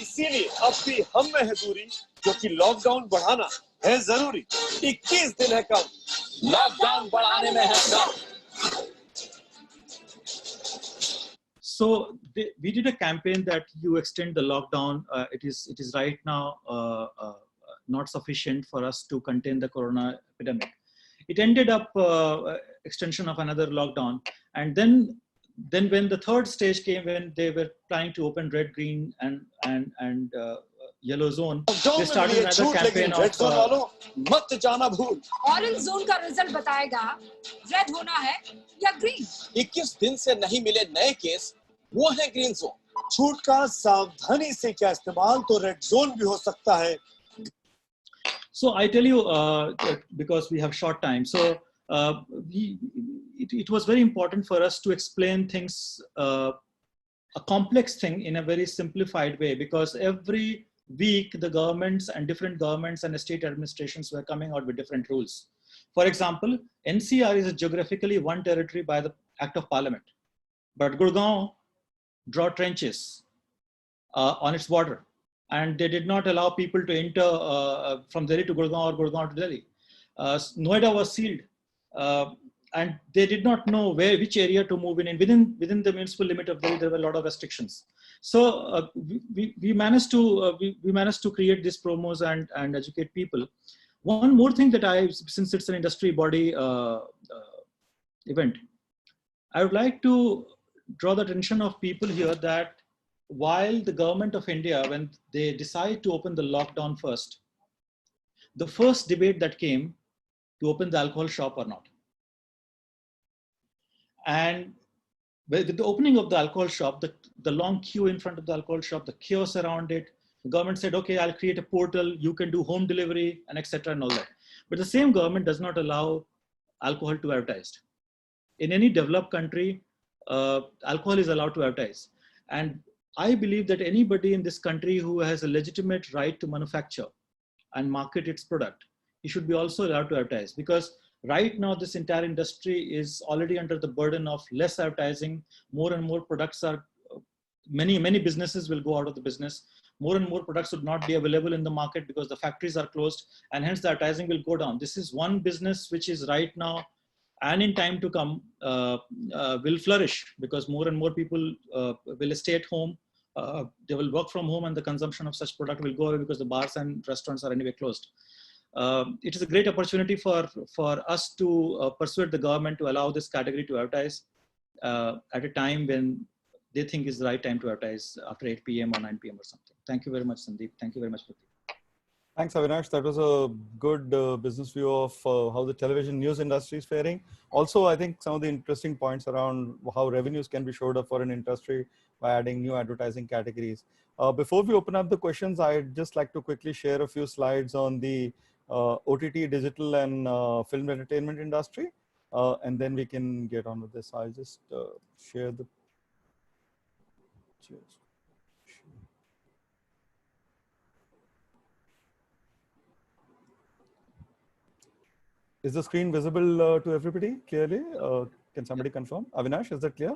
इसीलिए अब भी हम में है दूरी, क्योंकि लॉकडाउन बढ़ाना है जरूरी. 21 दिन है कम, लॉकडाउन बढ़ाने में है कम. we did a campaign that you extend the lockdown. It is right now not sufficient for us to contain the corona epidemic. It ended up extension of another lockdown, and then when the third stage came, when they were planning to open red, green, and yellow zone, they started another campaign of मत जाना भूल। Orange zone का result बताएगा red होना है या green. 21 दिन से नहीं मिले नए केस, वो है ग्रीन जोन। छूट का सावधानी से क्या इस्तेमाल, तो रेड जोन भी हो सकता है। So I tell you, because we have short time, so it was very important for us to explain things, a complex thing in a very simplified way, because every week the governments and different governments and state administrations were coming out with different rules. For example, NCR is geographically one territory by the Act of Parliament, but Gurgaon draw trenches on its border, and they did not allow people to enter from Delhi to Gurgaon or Gurgaon to Delhi. Noida was sealed, and they did not know which area to move in. Within the municipal limit of Delhi, there were a lot of restrictions. So we managed to create these promos and educate people. One more thing that since it's an industry body event, I would like to draw the attention of people here that while the government of India, when they decide to open the lockdown first, the first debate that came to open the alcohol shop or not. And with the opening of the alcohol shop, the long queue in front of the alcohol shop, the chaos around it, the government said, okay, I'll create a portal, you can do home delivery and etc. and all that. But the same government does not allow alcohol to advertise. In any developed country, alcohol is allowed to advertise. And I believe that anybody in this country who has a legitimate right to manufacture and market its product, he should be also allowed to advertise, because right now this entire industry is already under the burden of less advertising. More and more products are, many businesses will go out of the business. More and more products would not be available in the market because the factories are closed, and hence the advertising will go down. This is one business which is right now and in time to come will flourish, because more and more people will stay at home. They will work from home, and the consumption of such product will go away because the bars and restaurants are anyway closed. It is a great opportunity for us to persuade the government to allow this category to advertise at a time when they think is the right time to advertise, after 8 p.m. or 9 p.m. or something. Thank you very much, Sandeep. Thank you very much, Pratik. Thanks, Avinash. That was a good business view of how the television news industry is faring. Also, I think some of the interesting points around how revenues can be shored up for an industry by adding new advertising categories. Before we open up the questions, I'd just like to quickly share a few slides on the OTT, digital and film entertainment industry, and then we can get on with this. I'll just share the. Cheers. Is the screen visible to everybody clearly? Can somebody confirm? Avinash, is that clear?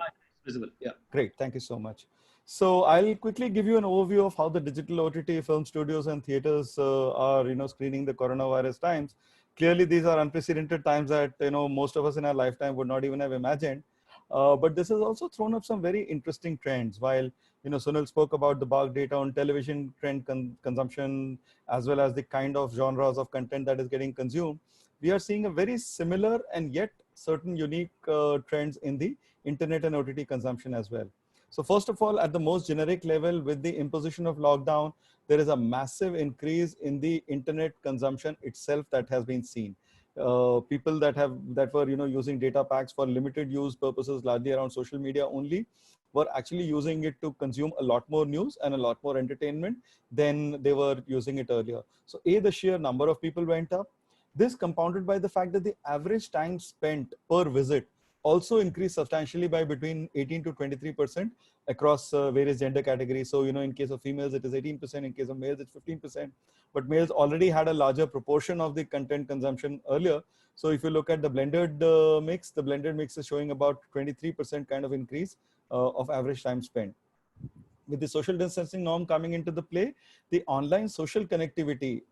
Visible, yeah. Great, thank you so much. So I'll quickly give you an overview of how the digital OTT film studios and theaters are, screening the coronavirus times. Clearly, these are unprecedented times that most of us in our lifetime would not even have imagined. But this has also thrown up some very interesting trends. While Sunil spoke about the BARC data on television trend consumption, as well as the kind of genres of content that is getting consumed, we are seeing a very similar and yet certain unique trends in the internet and OTT consumption as well. So first of all, at the most generic level, with the imposition of lockdown, there is a massive increase in the internet consumption itself that has been seen. People that were using data packs for limited use purposes, largely around social media only, were actually using it to consume a lot more news and a lot more entertainment than they were using it earlier. So the sheer number of people went up. This compounded by the fact that the average time spent per visit also increased substantially by between 18 to 23% across various gender categories. So, in case of females, it is 18%, in case of males, it's 15%, but males already had a larger proportion of the content consumption earlier. So if you look at the blended mix, the blended mix is showing about 23% kind of increase of average time spent. With the social distancing norm coming into the play, the online social connectivity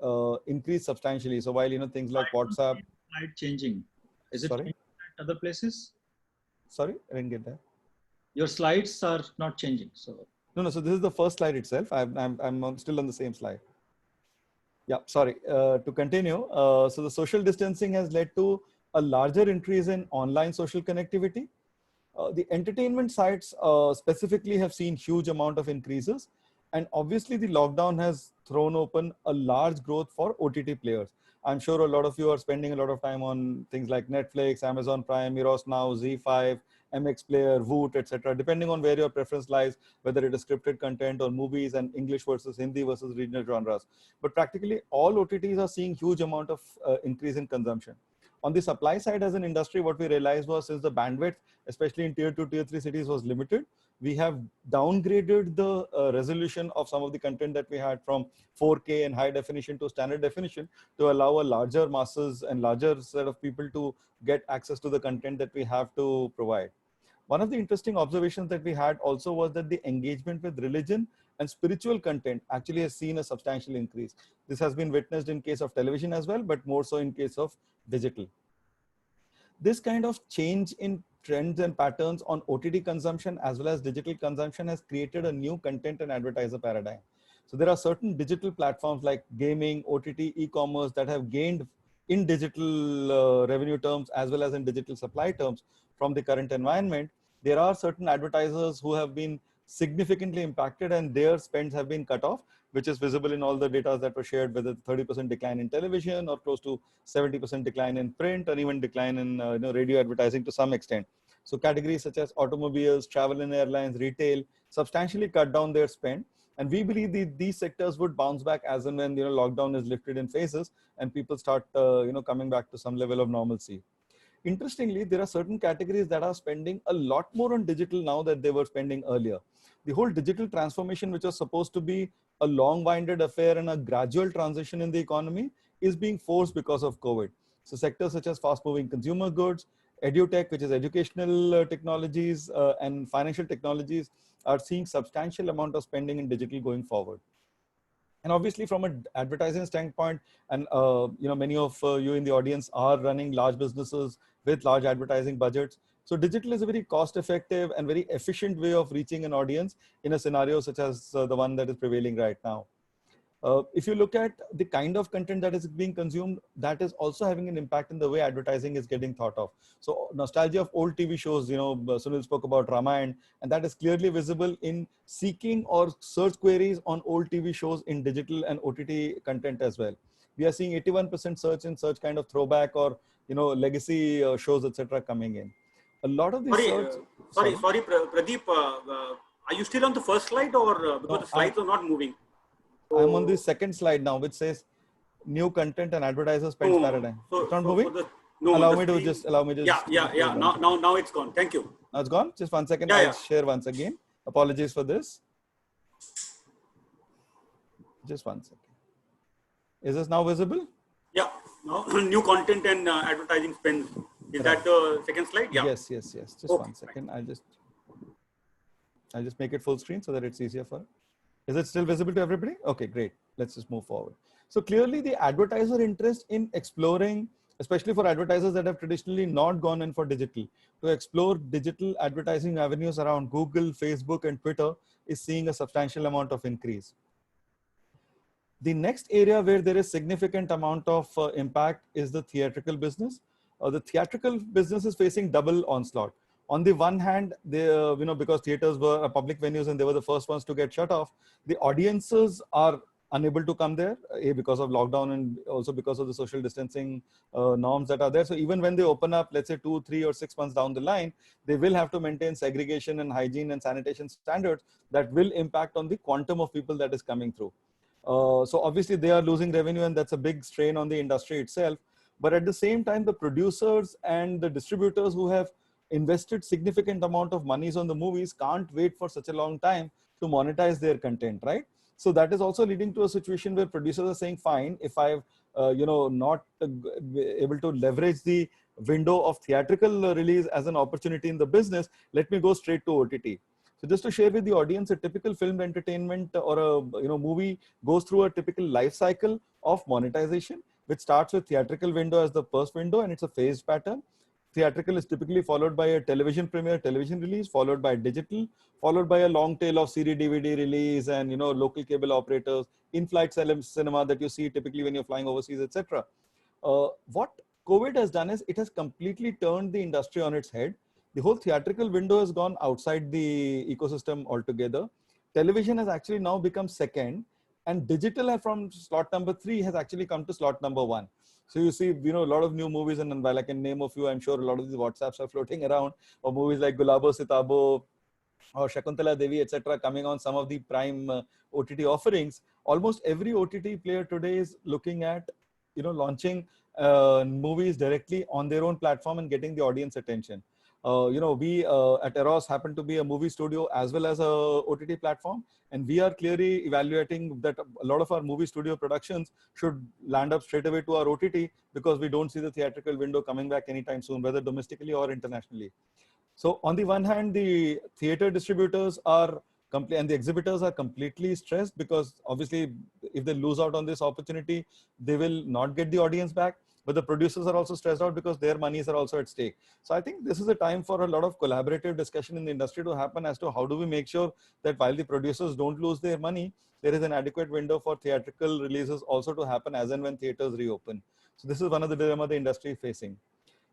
increased substantially. So while, things like WhatsApp. Changing. Is it changing at other places? Sorry, I didn't get that. Your slides are not changing. So No. So this is the first slide itself. I'm still on the same slide. Yeah, sorry. To continue, so the social distancing has led to a larger increase in online social connectivity. The entertainment sites specifically have seen huge amount of increases. And obviously the lockdown has thrown open a large growth for OTT players. I'm sure a lot of you are spending a lot of time on things like Netflix, Amazon Prime, Eros Now, Z5, MX Player, Voot, etc. Depending on where your preference lies, whether it is scripted content or movies and English versus Hindi versus regional genres. But practically all OTTs are seeing huge amount of increase in consumption. On the supply side as an industry, what we realized was since the bandwidth, especially in tier 2, tier 3 cities was limited, we have downgraded the resolution of some of the content that we had from 4K and high definition to standard definition to allow a larger masses and larger set of people to get access to the content that we have to provide. One of the interesting observations that we had also was that the engagement with religion and spiritual content actually has seen a substantial increase. This has been witnessed in case of television as well, but more so in case of digital. This kind of change in trends and patterns on OTT consumption as well as digital consumption has created a new content and advertiser paradigm. So there are certain digital platforms like gaming, OTT, e-commerce that have gained in digital revenue terms as well as in digital supply terms from the current environment. There are certain advertisers who have been significantly impacted and their spends have been cut off, which is visible in all the data that were shared, whether 30% decline in television or close to 70% decline in print or even decline in radio advertising to some extent. So categories such as automobiles, travel and airlines, retail substantially cut down their spend. And we believe these sectors would bounce back as and when lockdown is lifted in phases and people start coming back to some level of normalcy. Interestingly, there are certain categories that are spending a lot more on digital now than they were spending earlier. The whole digital transformation, which was supposed to be a long-winded affair and a gradual transition in the economy, is being forced because of COVID. So sectors such as fast-moving consumer goods, edutech, which is educational technologies, and financial technologies are seeing substantial amount of spending in digital going forward. And obviously from an advertising standpoint, and many of you in the audience are running large businesses with large advertising budgets. So digital is a very cost-effective and very efficient way of reaching an audience in a scenario such as the one that is prevailing right now. If you look at the kind of content that is being consumed, that is also having an impact in the way advertising is getting thought of. So nostalgia of old TV shows, Sunil spoke about Ramayana, and that is clearly visible in seeking or search queries on old TV shows in digital and OTT content as well. We are seeing 81% search in search kind of throwback or, legacy shows, etc. coming in. A lot of these sorry, Pradeep, are you still on the first slide or because the slides are not moving? I'm on the second slide now, which says new content and advertiser spends paradigm. So, it's not moving? No, allow me to just. Yeah. Now it's gone. Thank you. Now it's gone. Just 1 second. I'll share once again. Apologies for this. Just 1 second. Is this now visible? Yeah. Now new content and advertising spends. Is that the second slide? Yeah. Yes. Just 1 second. I'll just make it full screen so that it's easier for. Is it still visible to everybody? Okay, great. Let's just move forward. So clearly the advertiser interest in exploring, especially for advertisers that have traditionally not gone in for digital, to explore digital advertising avenues around Google, Facebook, and Twitter is seeing a substantial amount of increase. The next area where there is significant amount of impact is the theatrical business. The theatrical business is facing double onslaught. On the one hand, because theaters were public venues and they were the first ones to get shut off, the audiences are unable to come there, because of lockdown and also because of the social distancing norms that are there. So even when they open up, let's say 2, 3, or 6 months down the line, they will have to maintain segregation and hygiene and sanitation standards that will impact on the quantum of people that is coming through. So obviously they are losing revenue and that's a big strain on the industry itself. But at the same time, the producers and the distributors who have invested significant amount of monies on the movies can't wait for such a long time to monetize their content, right? So that is also leading to a situation where producers are saying, fine, if I've not able to leverage the window of theatrical release as an opportunity in the business, let me go straight to OTT. So just to share with the audience, a typical film entertainment or a movie goes through a typical life cycle of monetization, which starts with theatrical window as the first window, and it's a phased pattern. theatrical is typically followed by a television premiere, television release, followed by digital, followed by a long tail of CD, DVD release, and local cable operators, in-flight cinema that you see typically when you're flying overseas, etc. What COVID has done is it has completely turned the industry on its head. The whole theatrical window has gone outside the ecosystem altogether. Television has actually now become second, and digital from slot number 3 has actually come to slot number 1. So you see, a lot of new movies, and while I can name a few, I'm sure a lot of these WhatsApps are floating around, or movies like Gulabo Sitabo or Shakuntala Devi, etc., coming on some of the prime OTT offerings. Almost every OTT player today is looking at, launching movies directly on their own platform and getting the audience attention. We at Eros happen to be a movie studio as well as a OTT platform, and we are clearly evaluating that a lot of our movie studio productions should land up straight away to our OTT, because we don't see the theatrical window coming back anytime soon, whether domestically or internationally. So on the one hand, the theater distributors are and the exhibitors are completely stressed, because obviously if they lose out on this opportunity, they will not get the audience back. But the producers are also stressed out because their monies are also at stake. So I think this is a time for a lot of collaborative discussion in the industry to happen as to how do we make sure that while the producers don't lose their money, there is an adequate window for theatrical releases also to happen as and when theaters reopen. So this is one of the dilemma the industry is facing.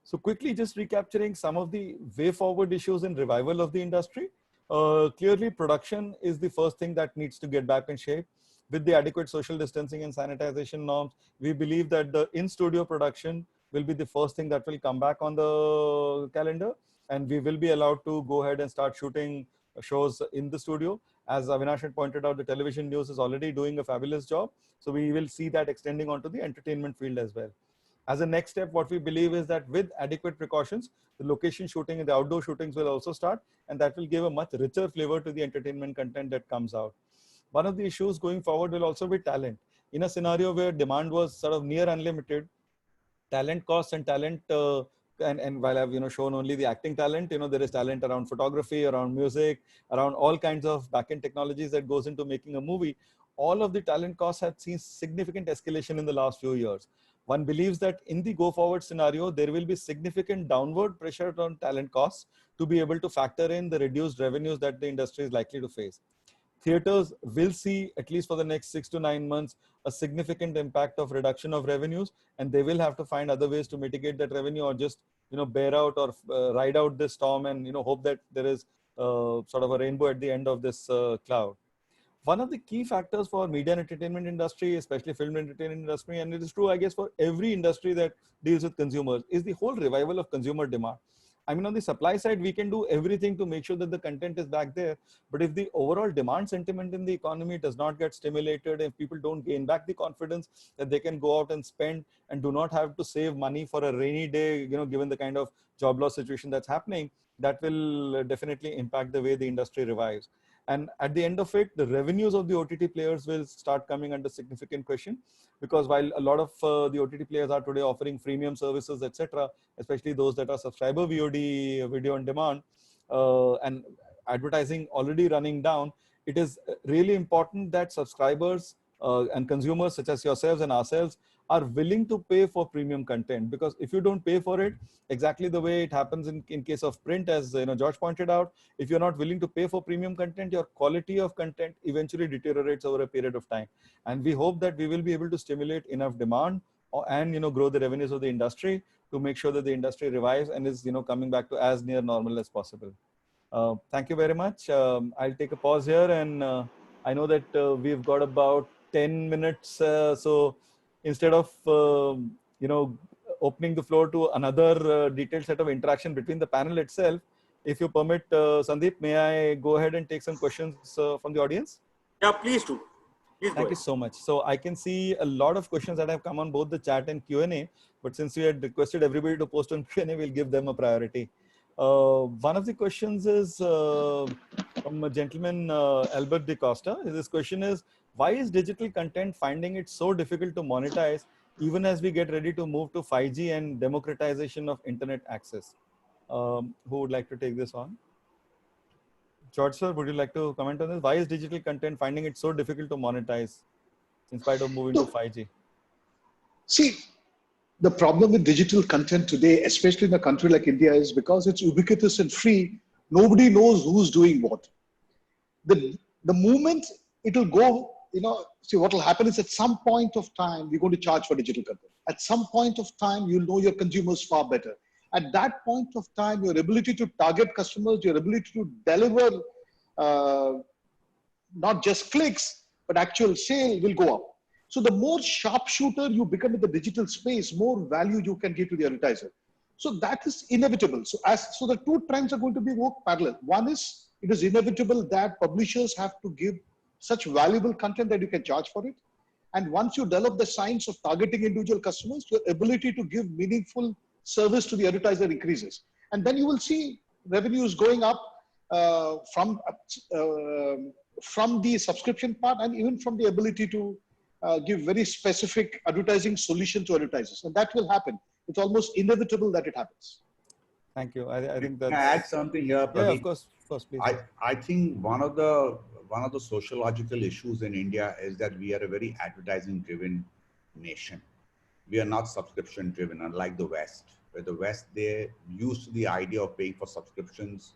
So quickly just recapturing some of the way forward issues in revival of the industry. Clearly production is the first thing that needs to get back in shape. With the adequate social distancing and sanitization norms, we believe that the in-studio production will be the first thing that will come back on the calendar, and we will be allowed to go ahead and start shooting shows in the studio. As Avinash had pointed out, the television news is already doing a fabulous job. So we will see that extending onto the entertainment field as well. As a next step, what we believe is that with adequate precautions, the location shooting and the outdoor shootings will also start, and that will give a much richer flavor to the entertainment content that comes out. One of the issues going forward will also be talent. In a scenario where demand was sort of near unlimited, talent costs and talent, and while I've shown only the acting talent, there is talent around photography, around music, around all kinds of backend technologies that goes into making a movie. All of the talent costs have seen significant escalation in the last few years. One believes that in the go forward scenario, there will be significant downward pressure on talent costs to be able to factor in the reduced revenues that the industry is likely to face. Theaters will see, at least for the next 6 to 9 months, a significant impact of reduction of revenues, and they will have to find other ways to mitigate that revenue, or just bear out or ride out this storm and hope that there is sort of a rainbow at the end of this cloud. One of the key factors for media and entertainment industry, especially film and entertainment industry, and it is true, I guess, for every industry that deals with consumers, is the whole revival of consumer demand. I mean, on the supply side, we can do everything to make sure that the content is back there. But if the overall demand sentiment in the economy does not get stimulated, if people don't gain back the confidence that they can go out and spend and do not have to save money for a rainy day, given the kind of job loss situation that's happening, that will definitely impact the way the industry revives. And at the end of it, the revenues of the OTT players will start coming under significant question, because while a lot of the OTT players are today offering freemium services, etc., especially those that are subscriber VOD, video on demand, and advertising already running down, it is really important that subscribers and consumers such as yourselves and ourselves are willing to pay for premium content. Because if you don't pay for it, exactly the way it happens in case of print, as George pointed out, if you're not willing to pay for premium content, your quality of content eventually deteriorates over a period of time. And we hope that we will be able to stimulate enough demand and grow the revenues of the industry to make sure that the industry revives and is coming back to as near normal as possible. Thank you very much. I'll take a pause here, and I know that we've got about 10 minutes. So instead of opening the floor to another detailed set of interaction between the panel itself, if you permit, Sandeep, may I go ahead and take some questions from the audience? Yeah, please do. Thank you so much. So I can see a lot of questions that have come on both the chat and Q&A, but since we had requested everybody to post on Q&A, we'll give them a priority. One of the questions is from a gentleman, Albert De Costa. This question is, why is digital content finding it so difficult to monetize even as we get ready to move to 5G and democratization of internet access? Who would like to take this on? George sir, would you like to comment on this? Why is digital content finding it so difficult to monetize in spite of moving to 5G? See, the problem with digital content today, especially in a country like India, is because it's ubiquitous and free, nobody knows who's doing what. The moment it'll go, see what will happen is at some point of time, we're going to charge for digital content. At some point of time, you'll know your consumers far better. At that point of time, your ability to target customers, your ability to deliver not just clicks, but actual sale will go up. So the more sharpshooter you become in the digital space, more value you can give to the advertiser. So that is inevitable. So the two trends are going to be work parallel. One is, it is inevitable that publishers have to give such valuable content that you can charge for it. And once you develop the science of targeting individual customers, your ability to give meaningful service to the advertiser increases. And then you will see revenues going up from the subscription part, and even from the ability to give very specific advertising solution to advertisers. And that will happen. It's almost inevitable that it happens. Thank you. I think that's... Can I add something here, Pradeep? Yeah, of course, please. I think one of the sociological issues in India is that we are a very advertising-driven nation. We are not subscription-driven, unlike the West, where the West, they're used to the idea of paying for subscriptions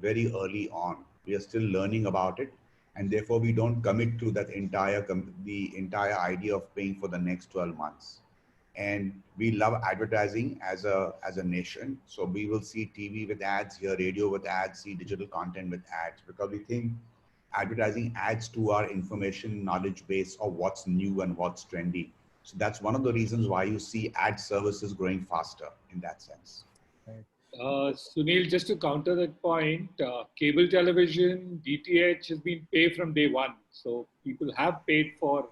very early on. We are still learning about it, and therefore we don't commit to that entire idea of paying for the next 12 months. And we love advertising as a nation. So we will see TV with ads, hear radio with ads, see digital content with ads, because we think advertising adds to our information knowledge base of what's new and what's trendy. So that's one of the reasons why you see ad services growing faster in that sense. Sunil, just to counter that point, cable television, DTH has been paid from day one. So people have paid for.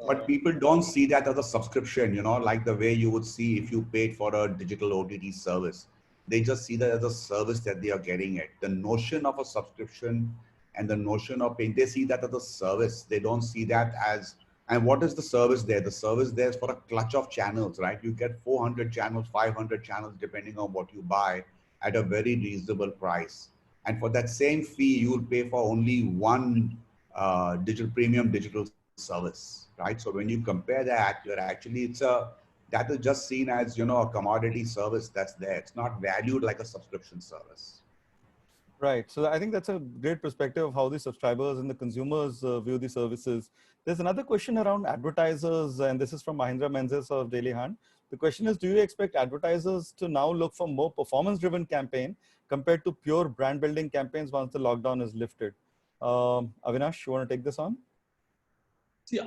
But people don't see that as a subscription, like the way you would see if you paid for a digital OTT service. They just see that as a service that they are getting it. The notion of a subscription and the notion of paying, they see that as a service. They don't see that as, and what is the service there? The service there is for a clutch of channels, right? You get 400 channels, 500 channels, depending on what you buy at a very reasonable price. And for that same fee, you will pay for only one premium digital service, right? So when you compare that, you're actually, that is just seen as, a commodity service that's there. It's not valued like a subscription service. Right. So I think that's a great perspective of how the subscribers and the consumers view the services. There's another question around advertisers, and this is from Mahindra Menzies of Daily Hunt. The question is, do you expect advertisers to now look for more performance-driven campaign compared to pure brand building campaigns once the lockdown is lifted? Avinash, you want to take this on? See,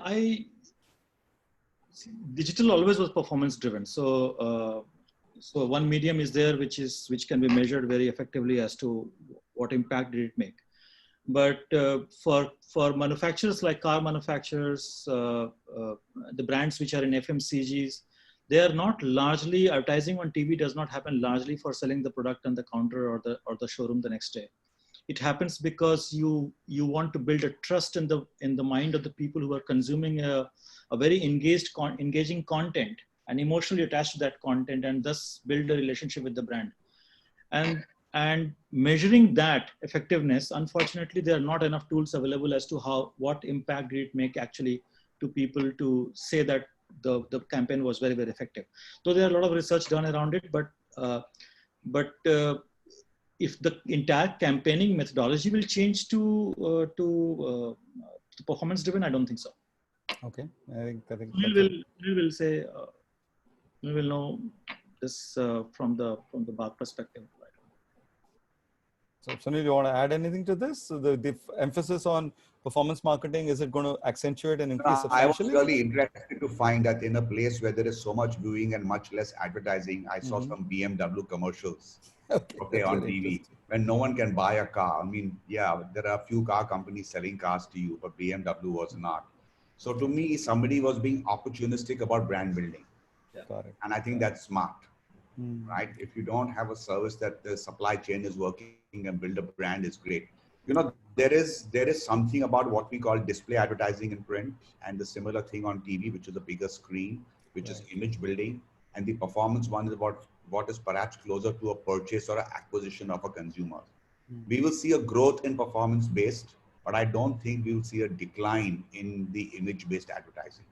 digital always was performance driven. So one medium is there which can be measured very effectively as to what impact did it make. But for manufacturers like car manufacturers, the brands which are in FMCGs, they are not largely advertising on TV. Does not happen largely for selling the product on the counter or the showroom the next day. It happens because you want to build a trust in the mind of the people who are consuming a very engaging content and emotionally attached to that content, and thus build a relationship with the brand. And measuring that effectiveness, unfortunately, there are not enough tools available as to what impact did it make actually to people to say that the campaign was very, very effective. So there are a lot of research done around it, but if the entire campaigning methodology will change to performance driven, I don't think so. Okay, I think we will say we will know this from the BARC perspective. So Sunil, you want to add anything to this? The emphasis on performance marketing, is it going to accentuate and increase substantially? I was really interested to find that in a place where there is so much viewing and much less advertising, I saw some BMW commercials on TV when no one can buy a car. I mean, yeah, there are a few car companies selling cars to you, but BMW was not. So to me, somebody was being opportunistic about brand building. Yeah. Got it. And I think that's smart, right? If you don't have a service that the supply chain is working and build a brand is great. There is something about what we call display advertising in print and the similar thing on TV, which is a bigger screen, which is image building. And the performance one is about what is perhaps closer to a purchase or an acquisition of a consumer. We will see a growth in performance based, but I don't think we will see a decline in the image based advertising.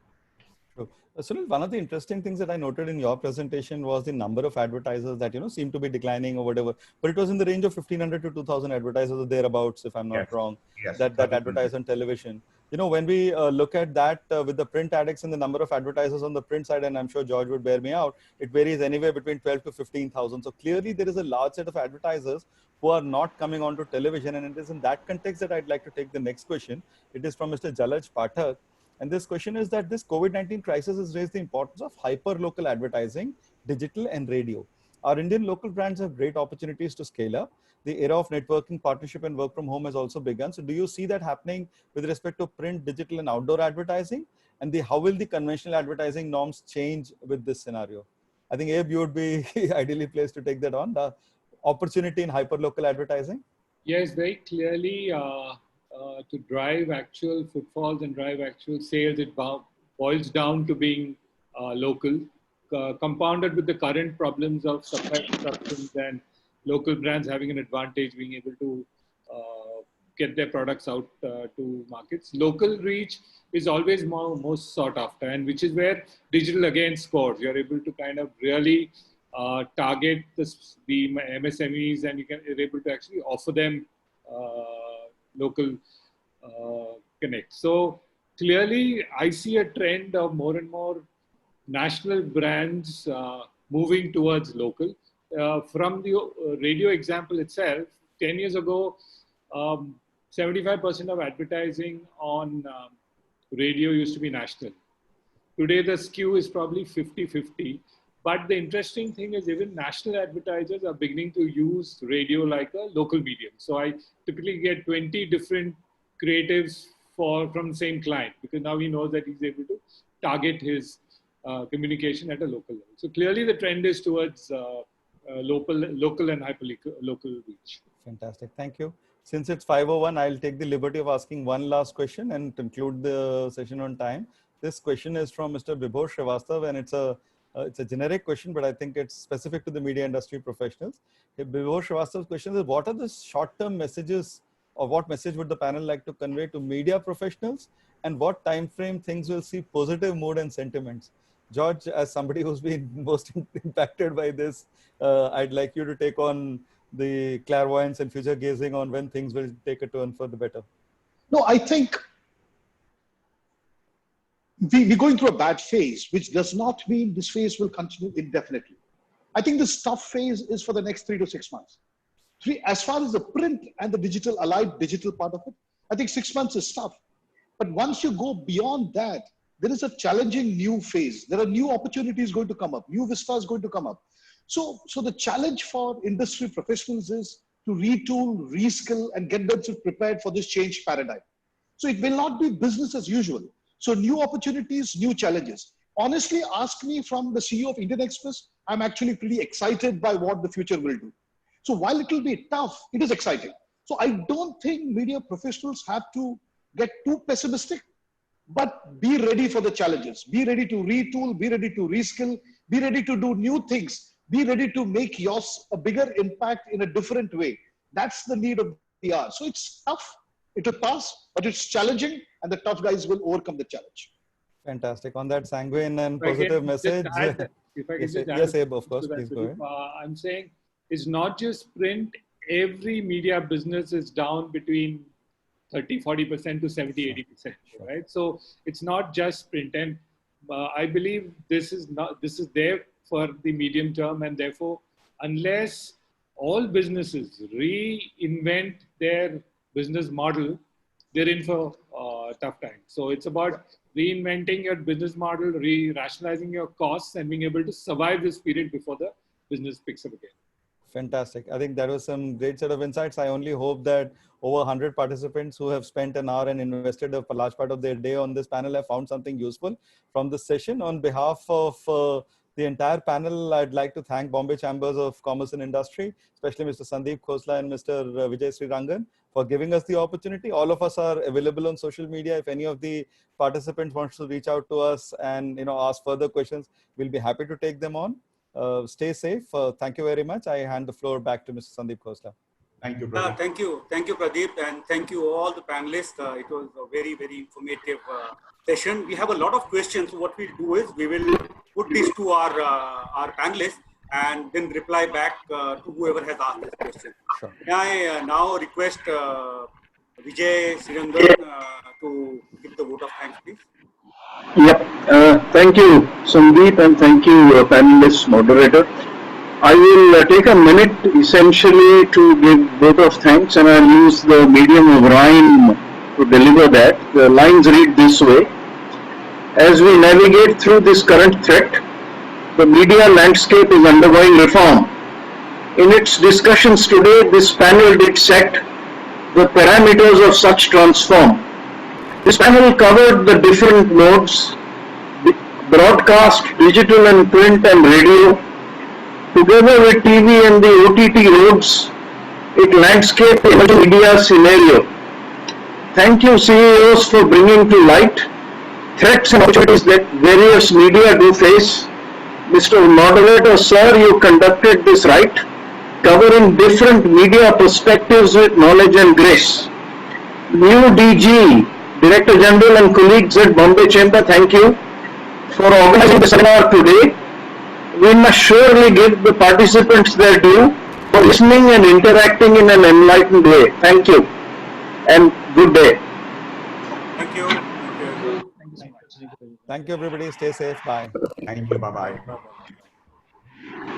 Sunil, one of the interesting things that I noted in your presentation was the number of advertisers that, seem to be declining or whatever, but it was in the range of 1,500 to 2,000 advertisers or thereabouts, if I'm not wrong, that advertise on television. When we look at that with the print addicts and the number of advertisers on the print side, and I'm sure George would bear me out, it varies anywhere between 12 to 15,000. So clearly there is a large set of advertisers who are not coming onto television. And it is in that context that I'd like to take the next question. It is from Mr. Jalaj Pathak. And this question is that this COVID-19 crisis has raised the importance of hyper-local advertising, digital and radio. Our Indian local brands have great opportunities to scale up. The era of networking, partnership and work from home has also begun. So do you see that happening with respect to print, digital and outdoor advertising? And how will the conventional advertising norms change with this scenario? I think Abe, you would be ideally placed to take that on, the opportunity in hyper-local advertising. Yes, very clearly. To drive actual footfalls and drive actual sales, it boils down to being local, compounded with the current problems of supply disruptions and local brands having an advantage, being able to get their products out to markets. Local reach is always most sought after, and which is where digital again scores. You're able to kind of really target the MSMEs, and you're able to actually offer them local connect. So clearly, I see a trend of more and more national brands moving towards local. From the radio example itself, 10 years ago, 75% of advertising on radio used to be national. Today, the skew is probably 50-50. But the interesting thing is even national advertisers are beginning to use radio like a local medium. So I typically get 20 different creatives from the same client, because now he knows that he's able to target his communication at a local level. So clearly the trend is towards local and hyper-local reach. Fantastic. Thank you. Since it's 5:01, I'll take the liberty of asking one last question and conclude the session on time. This question is from Mr. Vibhor Srivastav, and it's a generic question, but I think it's specific to the media industry professionals. Vibhor Srivastav's question is, what are the short-term messages, or what message would the panel like to convey to media professionals, and what time frame things will see positive mood and sentiments? George, as somebody who's been most impacted by this, I'd like you to take on the clairvoyance and future gazing on when things will take a turn for the better. No, I think we're going through a bad phase, which does not mean this phase will continue indefinitely. I think this tough phase is for the next 3 to 6 months. As far as the print and the allied digital part of it, I think 6 months is tough. But once you go beyond that, there is a challenging new phase. There are new opportunities going to come up, new vistas going to come up. So the challenge for industry professionals is to retool, reskill, and get themselves prepared for this changed paradigm. So it will not be business as usual. So new opportunities, new challenges. Honestly, ask me from the CEO of Indian Express, I'm actually pretty excited by what the future will do. So while it will be tough, it is exciting. So I don't think media professionals have to get too pessimistic, but be ready for the challenges. Be ready to retool, be ready to reskill, be ready to do new things, be ready to make yours a bigger impact in a different way. That's the need of the hour. So it's tough, it will pass, but it's challenging, and the tough guys will overcome the challenge. Fantastic. On that sanguine and positive message. Yes, Abe, of course, please go ahead. I'm saying it's not just print. Every media business is down between 30-40% to 70-80%, right? So it's not just print, and I believe this is there for the medium term, and therefore, unless all businesses reinvent their business model, they're in for tough times. So it's about reinventing your business model, rationalizing your costs, and being able to survive this period before the business picks up again. Fantastic. I think that was some great set of insights. I only hope that over 100 participants who have spent an hour and invested a large part of their day on this panel have found something useful from this session. On behalf of the entire panel, I'd like to thank Bombay Chambers of Commerce and Industry, especially Mr. Sandeep Khosla and Mr. Vijay Srirangan, for giving us the opportunity. All of us are available on social media. If any of the participants wants to reach out to us and ask further questions, we'll be happy to take them on. Stay safe. Thank you very much. I hand the floor back to Mr. Sandeep Khosla. Thank you, Pradeep. Thank you, Pradeep, and thank you all the panelists. It was a very, very informative session. We have a lot of questions. What we'll do is we will put this to our panelists and then reply back to whoever has asked this question. Sure. May I now request Vijay Sirendran to give the vote of thanks, please? Yep. Thank you, Sandeep, and thank you, panelist moderator. I will take a minute essentially to give vote of thanks, and I'll use the medium of rhyme to deliver that. The lines read this way. As we navigate through this current threat, the media landscape is undergoing reform. In its discussions today, this panel did set the parameters of such transform. This panel covered the different modes, broadcast, digital and print and radio. Together with TV and the OTT roads, it landscaped the media scenario. Thank you, CEOs, for bringing to light threats and opportunities that various media do face. Mr. Moderator, sir, you conducted this right, covering different media perspectives with knowledge and grace. New DG, Director General and colleagues at Bombay Chamber, thank you for organizing the seminar today. We must surely give the participants their due for listening and interacting in an enlightened way. Thank you and good day. Thank you. Thank you so much. Thank you, everybody. Stay safe. Bye. Thank you. Bye-bye. Bye-bye.